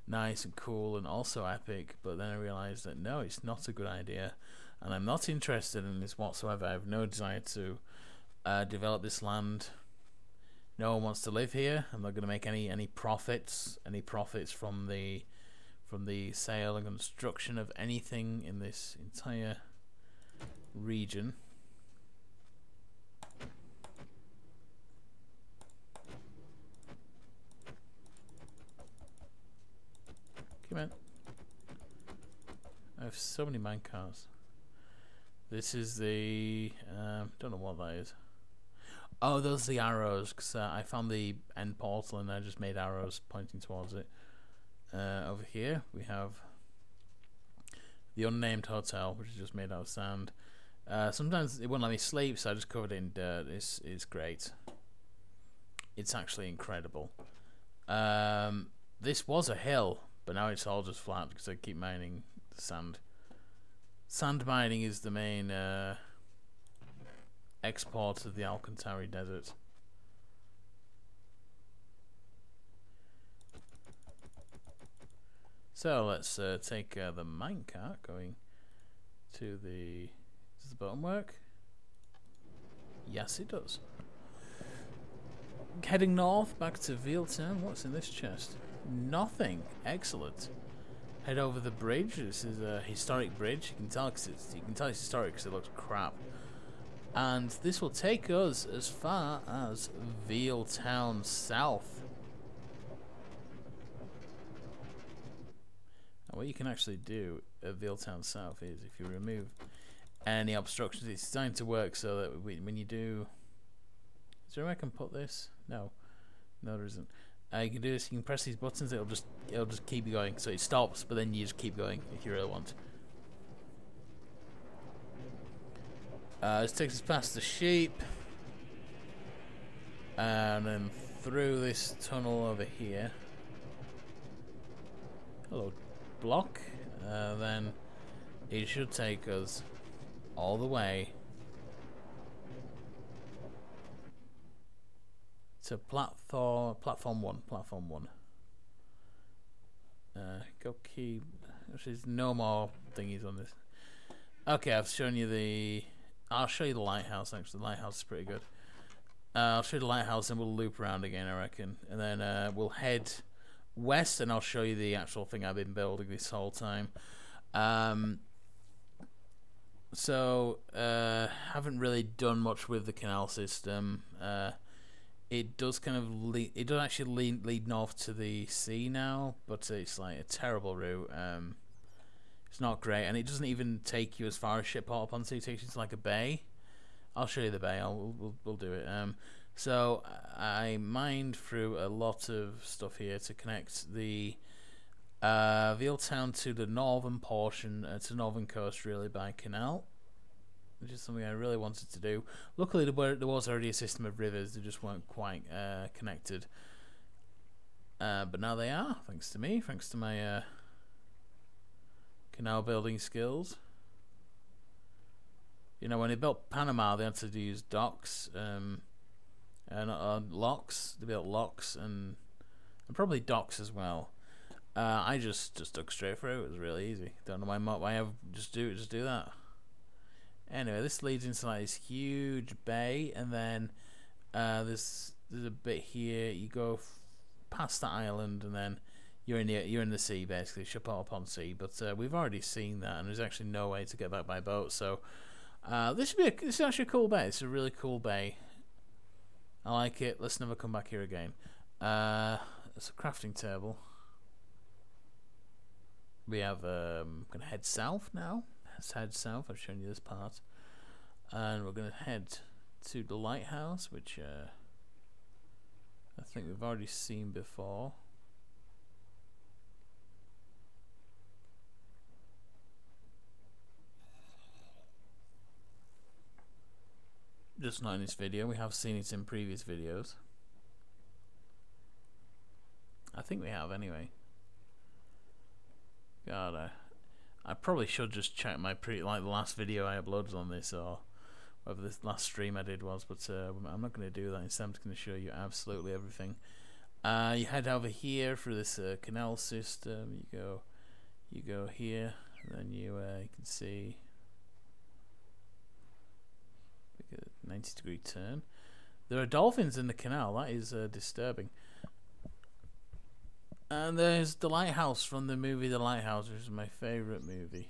nice and cool and also epic. But then I realized that no, it's not a good idea, and I'm not interested in this whatsoever. I have no desire to develop this land. No one wants to live here. I'm not going to make any profits from the sale and construction of anything in this entire region. Come on. I have so many minecarts. This is the don't know what that is. Oh, those are the arrows, because I found the end portal and I just made arrows pointing towards it. Over here we have the unnamed hotel, which is just made out of sand. Sometimes it won't let me sleep, so I just covered it in dirt. It's great. It's actually incredible. This was a hill, but now it's all just flat because I keep mining the sand. Sand mining is the main export of the Alcantara Desert. So let's take the minecart going to the... Does the button work? Yes, it does. Heading north back to Vealtown. What's in this chest? Nothing. Excellent. Head over the bridge. This is a historic bridge. You can tell it's historic because it looks crap. And this will take us as far as Vealtown South. And what you can actually do at Vealtown South is if you remove any obstructions, it's designed to work so that when you do... Is there a way I can put this? No. No, there isn't. You can do this, you can press these buttons, it'll just keep going. So it stops, but then you just keep going if you really want. This takes us past the sheep. And then through this tunnel over here. Hello, block. Then it should take us all the way to platform one. Go keep. There's no more thingies on this. Okay, I've shown you the... I'll show you the lighthouse, actually. The lighthouse is pretty good. I'll show you the lighthouse and we'll loop around again, I reckon. And then we'll head west and I'll show you the actual thing I've been building this whole time. Haven't really done much with the canal system. It does kind of lead, it does actually lead north to the sea now, but it's like a terrible route. It's not great, and it doesn't even take you as far as Ship Port upon Sea. It takes you to like a bay. I'll show you the bay. We'll do it. So I mined through a lot of stuff here to connect the Vealtown to the northern portion, to the northern coast, really, by canal, which is something I really wanted to do. Luckily, there was already a system of rivers. They just weren't quite connected. But now they are, thanks to me, thanks to my canal building skills. You know, when they built Panama, they had to use docks, and locks. They built locks and probably docks as well. I just took straight through. It was really easy. Don't know why I just do that. Anyway, this leads into like this huge bay, and then there's a bit here. You go past that island, and then you're in the sea basically, upon Sea. But we've already seen that, and there's actually no way to get back by boat. So this is actually a cool bay. It's a really cool bay. I like it. Let's never come back here again. It's a crafting table. We have gonna head south now. Let's head south. I've shown you this part, and we're gonna head to the lighthouse, which I think we've already seen before. Just not in this video. We have seen it in previous videos. I think we have anyway. God, I probably should just check my the last video I uploaded on this, or whatever this last stream I did was, but I'm not going to do that. Instead, I'm just going to show you absolutely everything. You head over here through this canal system. You go here, and then you can see 90-degree turn. There are dolphins in the canal. That is disturbing. And there's the lighthouse from the movie The Lighthouse, which is my favourite movie.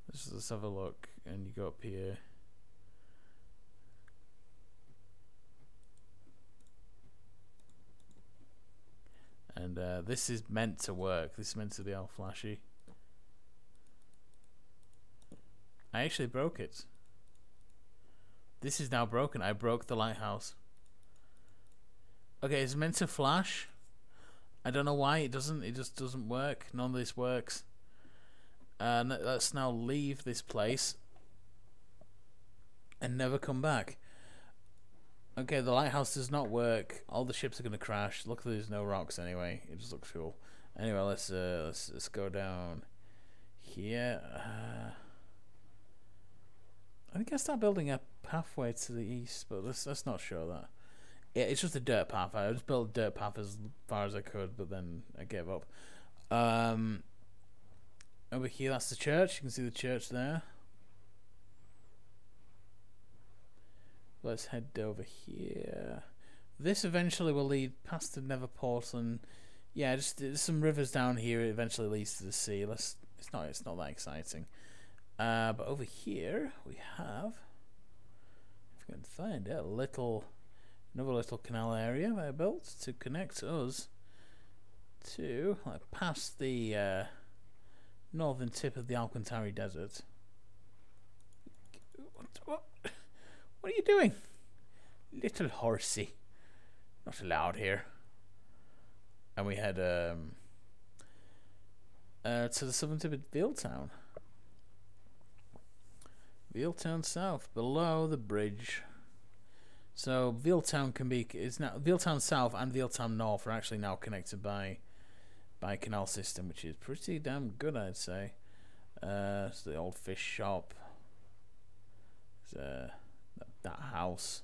Let's have a look, and you go up here. And this is meant to work. This is meant to be all flashy. I actually broke it. This is now broken. I broke the lighthouse. Okay, it's meant to flash. I don't know why it doesn't. It just doesn't work. None of this works. Let's now leave this place and never come back. Okay, the lighthouse does not work. All the ships are going to crash. Luckily, there's no rocks anyway. It just looks cool. Anyway, let's go down here. I think I start building a pathway to the east, but let's not show that. Yeah, it's just a dirt path. I just built a dirt path as far as I could, but then I gave up. Over here, that's the church. You can see the church there. Let's head over here. This eventually will lead past the metropolitan. Yeah, just there's some rivers down here. It eventually leads to the sea. It's not that exciting. But over here we have, if you can find it, another little canal area that I built to connect us to past the northern tip of the Alcantara Desert. What are you doing, little horsey? Not allowed here. And we head to the southern tip of Vealtown. Vealtown South, below the bridge. So Vealtown Vealtown South and Vealtown North are actually now connected by a canal system, which is pretty damn good, I'd say. It's the old fish shop. There's that house.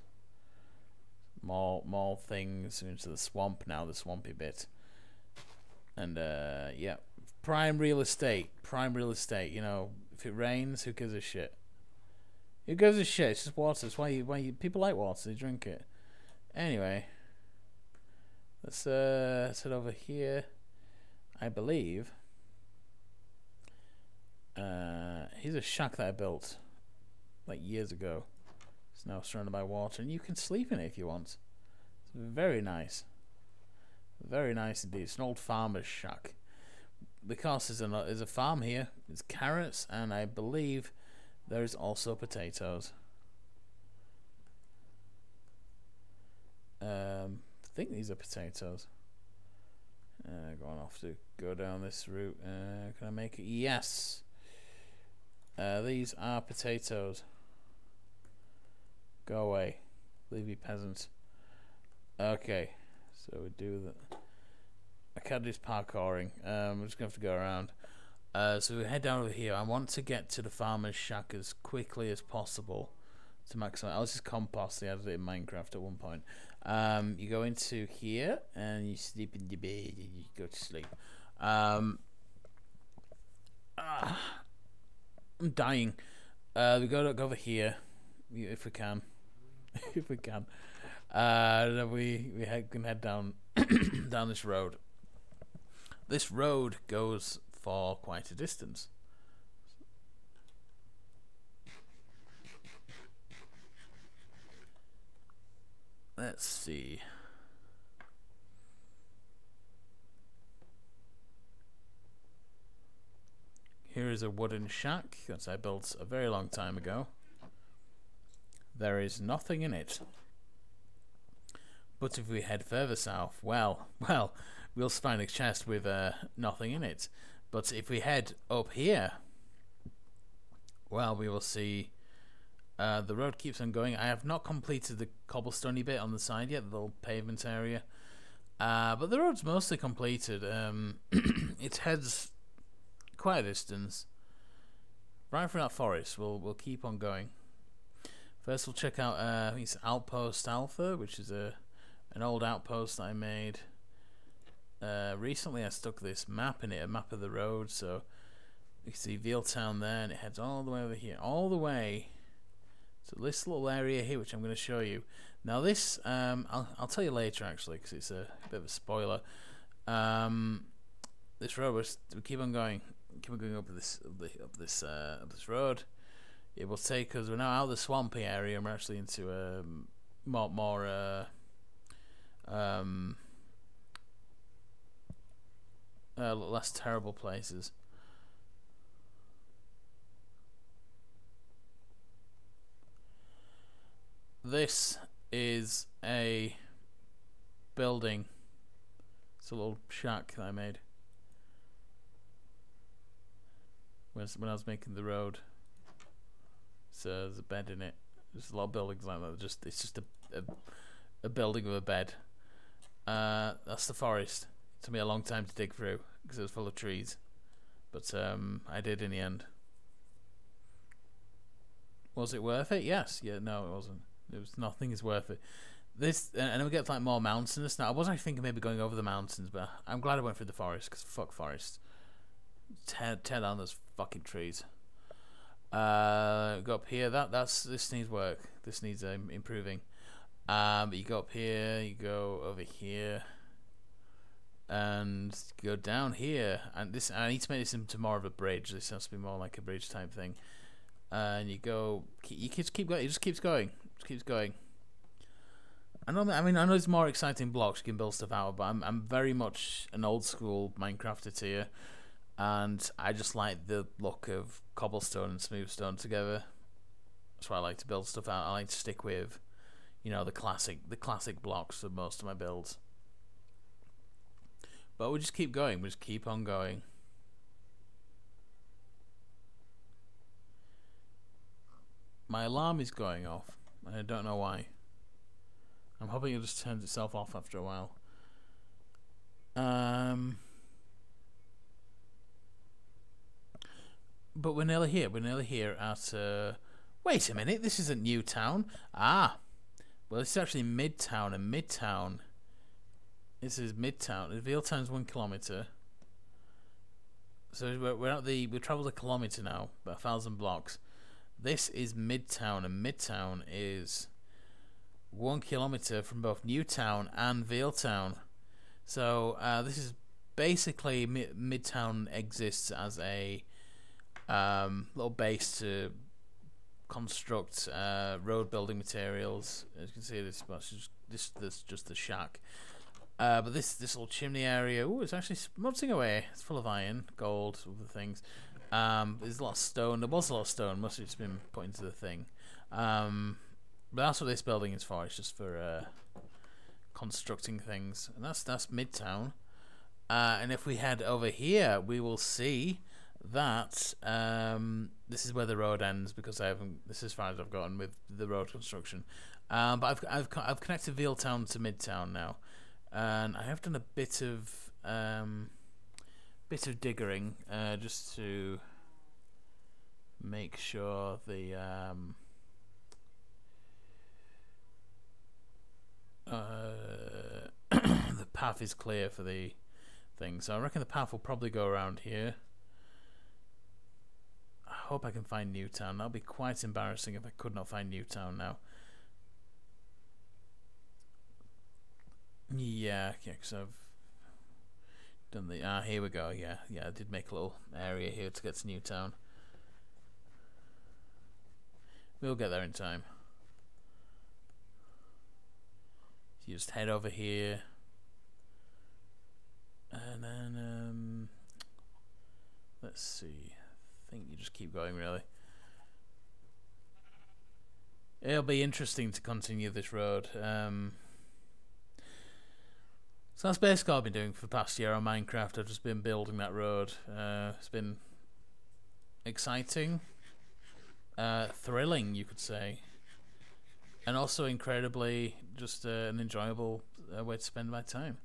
More things into the swamp now, the swampy bit. And yeah, prime real estate. You know, if it rains, who gives a shit? Who gives a shit? It's just water. It's why people like water. They drink it. Anyway, let's head over here. I believe here's a shack that I built like years ago. It's now surrounded by water, and you can sleep in it if you want. It's very nice. Very nice indeed. It's an old farmer's shack. Because there's a farm here. It's carrots, and I believe there is also potatoes. I think these are potatoes. Going off to go down this route. Can I make it? Yes. These are potatoes. Go away. Leave me, peasants. Okay. So we do that. I can't do this parkouring. I'm just going to have to go around. So we head down over here. I want to get to the farmer's shack as quickly as possible to maximize. I was just compost. They added it in Minecraft at one point. You go into here and you sleep in the bed and you go to sleep. I'm dying. We go over here if we can. If we can. Then we can head down down this road. This road goes for quite a distance. Let's see. Here is a wooden shack that I built a very long time ago. There is nothing in it. But if we head further south, well, we'll find a chest with nothing in it. But if we head up here, well, we will see the road keeps on going. I have not completed the cobblestone bit on the side yet, the little pavement area. But the road's mostly completed. It heads quite a distance. Right through that forest, we'll keep on going. First we'll check out I think it's Outpost Alpha, which is an old outpost that I made. Recently I stuck this map in it, a map of the road, so you can see Vealtown there, and it heads all the way over here, all the way to this little area here, which I'm going to show you. Now this, I'll tell you later actually, because it's a bit of a spoiler. This road, we keep on going up this road. It will take us. We're now out of the swampy area, and we're actually into more less terrible places. This is a building. It's a little shack that I made when I was making the road. So there's a bed in it. There's a lot of buildings like that. It's just a building with a bed. That's the forest. It took me a long time to dig through because it was full of trees, but I did in the end. Was it worth it? Yes. Yeah. No, it wasn't. It was nothing is worth it. This and then we get like more mountainous. Now I was actually thinking maybe going over the mountains, but I'm glad I went through the forest because fuck forest. Tear down those fucking trees. Go up here. This needs work. This needs improving. But you go up here. You go over here. And go down here, and this I need to make this into more of a bridge. This has to be more like a bridge type thing. And you just keep going. It just keeps going. I know there's more exciting blocks you can build stuff out of, but I'm very much an old school Minecrafter here, and I just like the look of cobblestone and smooth stone together. That's why I like to build stuff out. I like to stick with, the classic blocks of most of my builds. But we'll just keep going. We'll just keep on going. My alarm is going off. I don't know why. I'm hoping it just turns itself off after a while. But we're nearly here. We're nearly here at... wait a minute. This isn't Newtown. Ah. Well, this is actually Midtown. And Midtown... This is Midtown. Vealtown's 1 kilometer. So we've travelled a kilometer now, about 1,000 blocks. This is Midtown, and Midtown is 1 kilometer from both Newtown and Vealtown. So this is basically Midtown exists as a little base to construct road building materials. As you can see, this is just the shack. But this little chimney area, it's actually smudging away. It's full of iron, gold, other things. There's a lot of stone. There was a lot of stone. Must have just been put into the thing. But that's what this building is for. It's just for constructing things. And that's Midtown. And if we head over here, we will see that this is where the road ends, because this is as far as I've gotten with the road construction. But I've connected Vealtown to Midtown now. And I have done a bit of bit of diggering just to make sure the the path is clear for the thing. So I reckon the path will probably go around here. I hope I can find Newtown. That'll be quite embarrassing if I could not find Newtown now. Yeah, because I've done the... here we go. Yeah, I did make a little area here to get to Newtown. We'll get there in time. So you just head over here. And then, let's see. I think you just keep going, really. It'll be interesting to continue this road. So that's basically what I've been doing for the past year on Minecraft. I've just been building that road. It's been exciting, thrilling, you could say, and also incredibly just an enjoyable way to spend my time.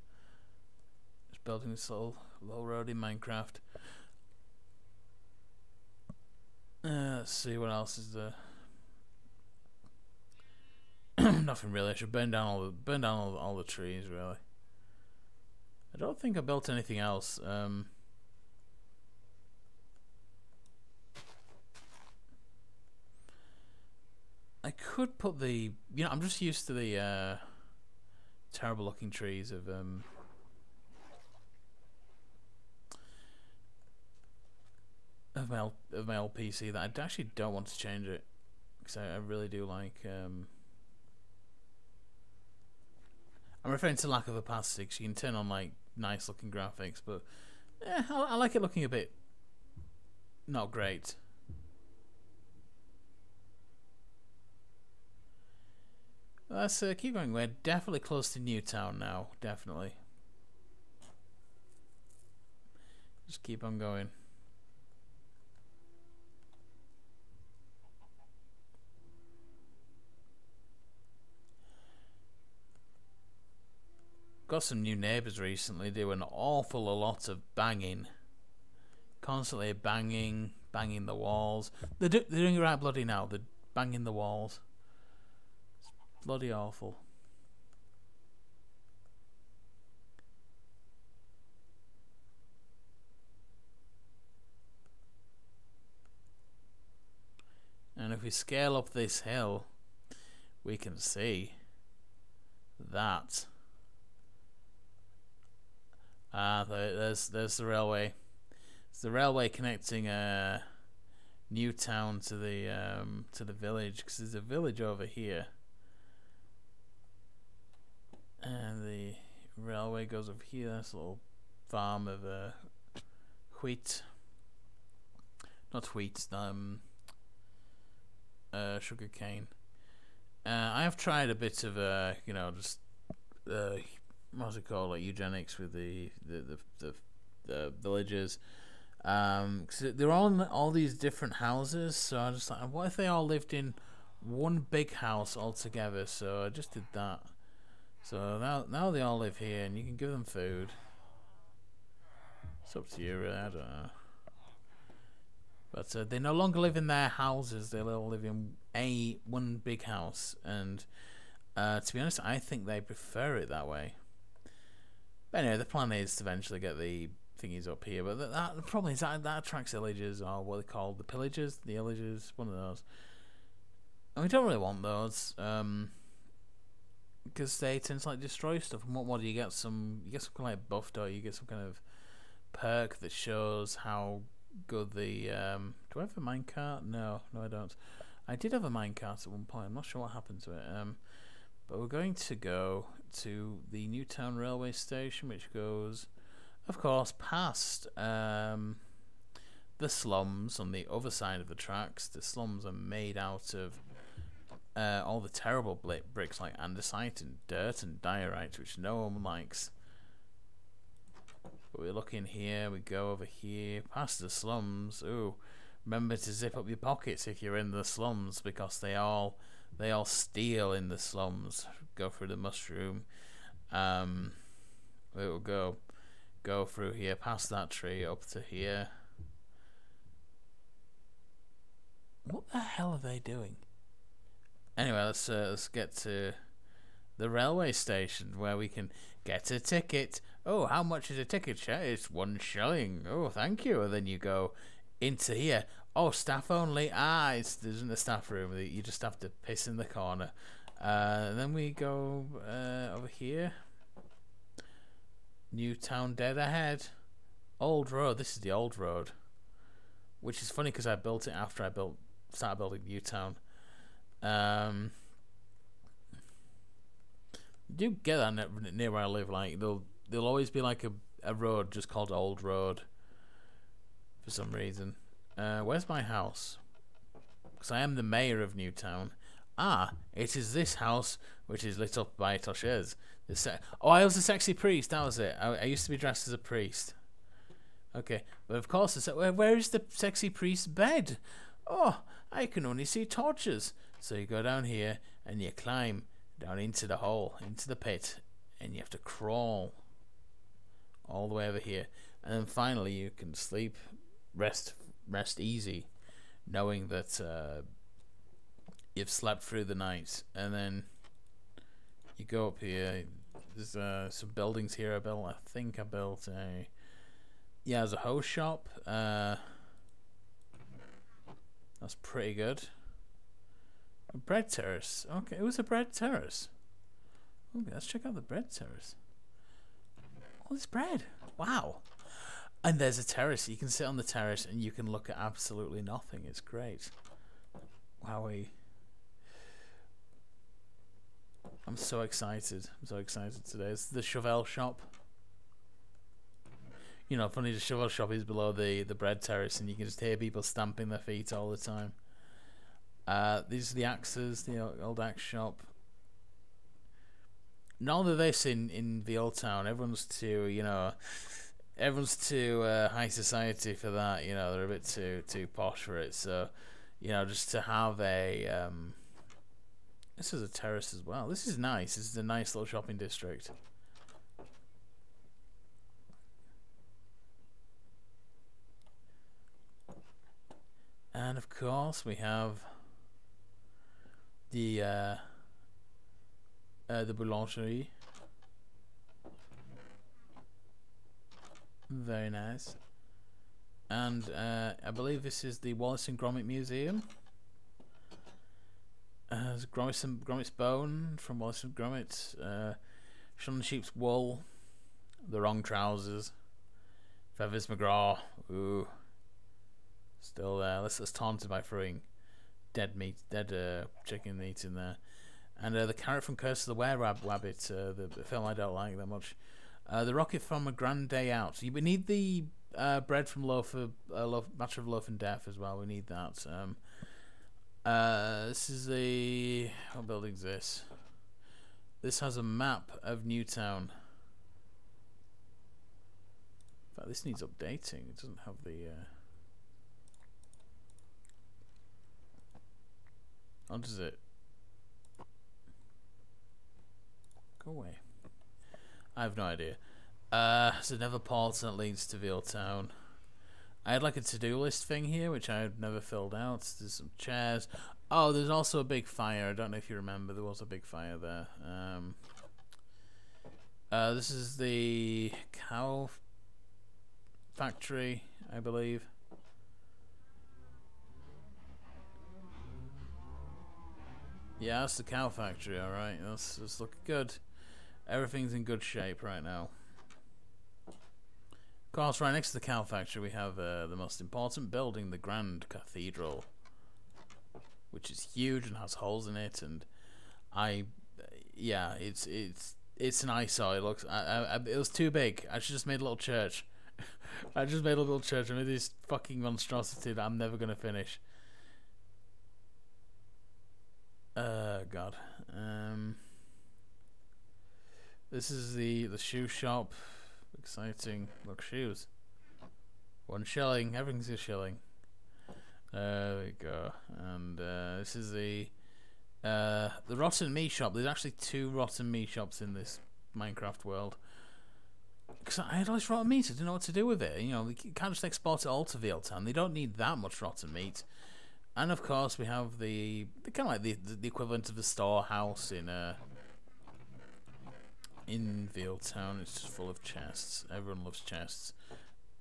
Just building this little road in Minecraft. Let's see what else is there. Nothing really. I should burn down all the trees, really. I don't think I built anything else. I could put the... I'm just used to the terrible looking trees of my old PC that I actually don't want to change it, because I really do like... I'm referring to lack of opacity, because you can turn on like nice looking graphics, but I like it looking a bit not great. Let's keep going. We're definitely close to Newtown now, definitely. Just keep on going. Got some new neighbours recently. They do an awful lot of banging, constantly banging the walls. They're doing it right bloody now. They're banging the walls. It's bloody awful. And if we scale up this hill, we can see that. There's the railway. It's the railway connecting Newtown to the village, because there's a village over here, and the railway goes over here. That's a little farm of wheat, not wheat, sugar cane. I have tried a bit of just what's it called, like eugenics with the villagers, because they're all in all these different houses. So I just like, what if they all lived in one big house all together? So I just did that. So now they all live here, and you can give them food. It's up to you, really. I don't know. But they no longer live in their houses. They all live in one big house, and to be honest, I think they prefer it that way. But anyway, the plan is to eventually get the thingies up here. But the problem is that attracts illagers, or what they call the pillagers, the illagers, one of those. And we don't really want those, because they tend to like destroy stuff. And what do you get? You get some kind of like buff, or you get some kind of perk that shows how good the do I have a minecart? No, I don't. I did have a minecart at one point. I'm not sure what happened to it. But we're going to go to the Newtown railway station, which goes, of course, past the slums on the other side of the tracks. The slums are made out of all the terrible bricks like andesite and dirt and diorite, which no one likes. But we look in here, we go over here, past the slums. Ooh, remember to zip up your pockets if you're in the slums, because they all steal in the slums. Go through the mushroom. We will go go through here, past that tree, up to here. What the hell are they doing? Anyway, let's get to the railway station where we can get a ticket. Oh, how much is a ticket, sir? It's 1 shilling. Oh, thank you. And then you go into here. Oh, staff only. There isn't a staff room. You just have to piss in the corner. And then we go over here. Newtown dead ahead. Old road. This is the old road. Which is funny because I built it after I started building Newtown. You do get that near where I live. Like there'll always be like a road just called Old Road for some reason. Where's my house? Because I am the mayor of Newtown. Ah, it is this house which is lit up by torches. I was a sexy priest. That was it. I used to be dressed as a priest. Okay, but of course, where is the sexy priest's bed? Oh, I can only see torches. So you go down here and you climb down into the hole, into the pit, and you have to crawl all the way over here. And then finally you can sleep, rest easy, knowing that you've slept through the night. And then you go up here. There's some buildings here I built. I think I built there's a hose shop. That's pretty good. A bread terrace. Okay, it was a bread terrace. Okay, let's check out the bread terrace. Oh, it's bread. Wow. And there's a terrace. You can sit on the terrace and you can look at absolutely nothing. It's great. Wowie. I'm so excited. I'm so excited today. It's the Chevelle shop. You know, funny, the Chevelle shop is below the bread terrace and you can just hear people stamping their feet all the time. These are the axes, the old axe shop. None of this in Vealtown. Everyone's too high society for that. You know, they're a bit too posh for it. So, you know, just to have a this is a terrace as well. This is nice. This is a nice little shopping district. And of course we have the boulangerie. Very nice. And I believe this is the Wallace and Gromit Museum. Gromit's bone from Wallace and Gromit. Shun the sheep's wool. The wrong trousers. Feathers McGraw. Ooh. Still there. Let's taunt it by throwing dead chicken meat in there. And the carrot from Curse of the Were-Rabbit, the film I don't like that much. The rocket from A Grand Day Out. We need the bread from Matter of Loaf and Death as well. We need that. This is what building's this? This has a map of Newtown. In fact, this needs updating. It doesn't have the. How does it? Go away. I have no idea. So Neverports that leads to Vealtown. I had like a to-do list thing here, which I had never filled out. There's some chairs. Oh, there's also a big fire. I don't know if you remember. There was a big fire there. This is the cow factory, I believe. Yeah, that's the cow factory, alright. That's looking good. Everything's in good shape right now. Of course, right next to the cow factory we have the most important building, the Grand Cathedral, which is huge and has holes in it, and it's an eyesore. It looks, it was too big. I should just made a little church. I just made a little church. I made this fucking monstrosity that I'm never gonna finish. God. This is the shoe shop. Exciting. Look, shoes. 1 shilling. Everything's a shilling. There we go. And this is the rotten meat shop. There's actually 2 rotten meat shops in this Minecraft world. because I had all this rotten meat. I didn't know what to do with it. You know, you can't just export it all to Vealtown. They don't need that much rotten meat. And of course, we have the kind of like the equivalent of the storehouse in Vealtown. It's just full of chests. Everyone loves chests.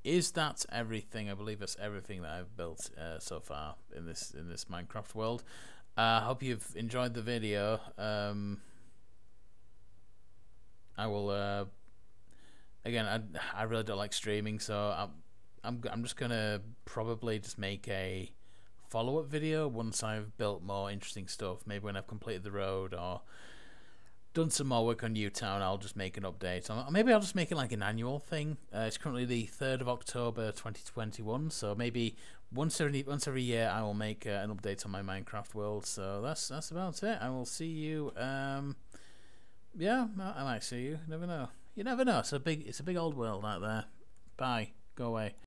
Is that everything? I believe that's everything that I've built so far in this Minecraft world. I hope you've enjoyed the video. I will. Again, I really don't like streaming, so I'm just gonna probably just make a follow-up video once I've built more interesting stuff. Maybe when I've completed the road or done some more work on Newtown, I'll just make an update. Or maybe I'll just make it like an annual thing. It's currently the 3rd of October 2021, so maybe once every year I will make an update on my Minecraft world. So that's about it. I will see you. Yeah, I might see you. Never know. You never know. It's a big old world out there. Bye. Go away.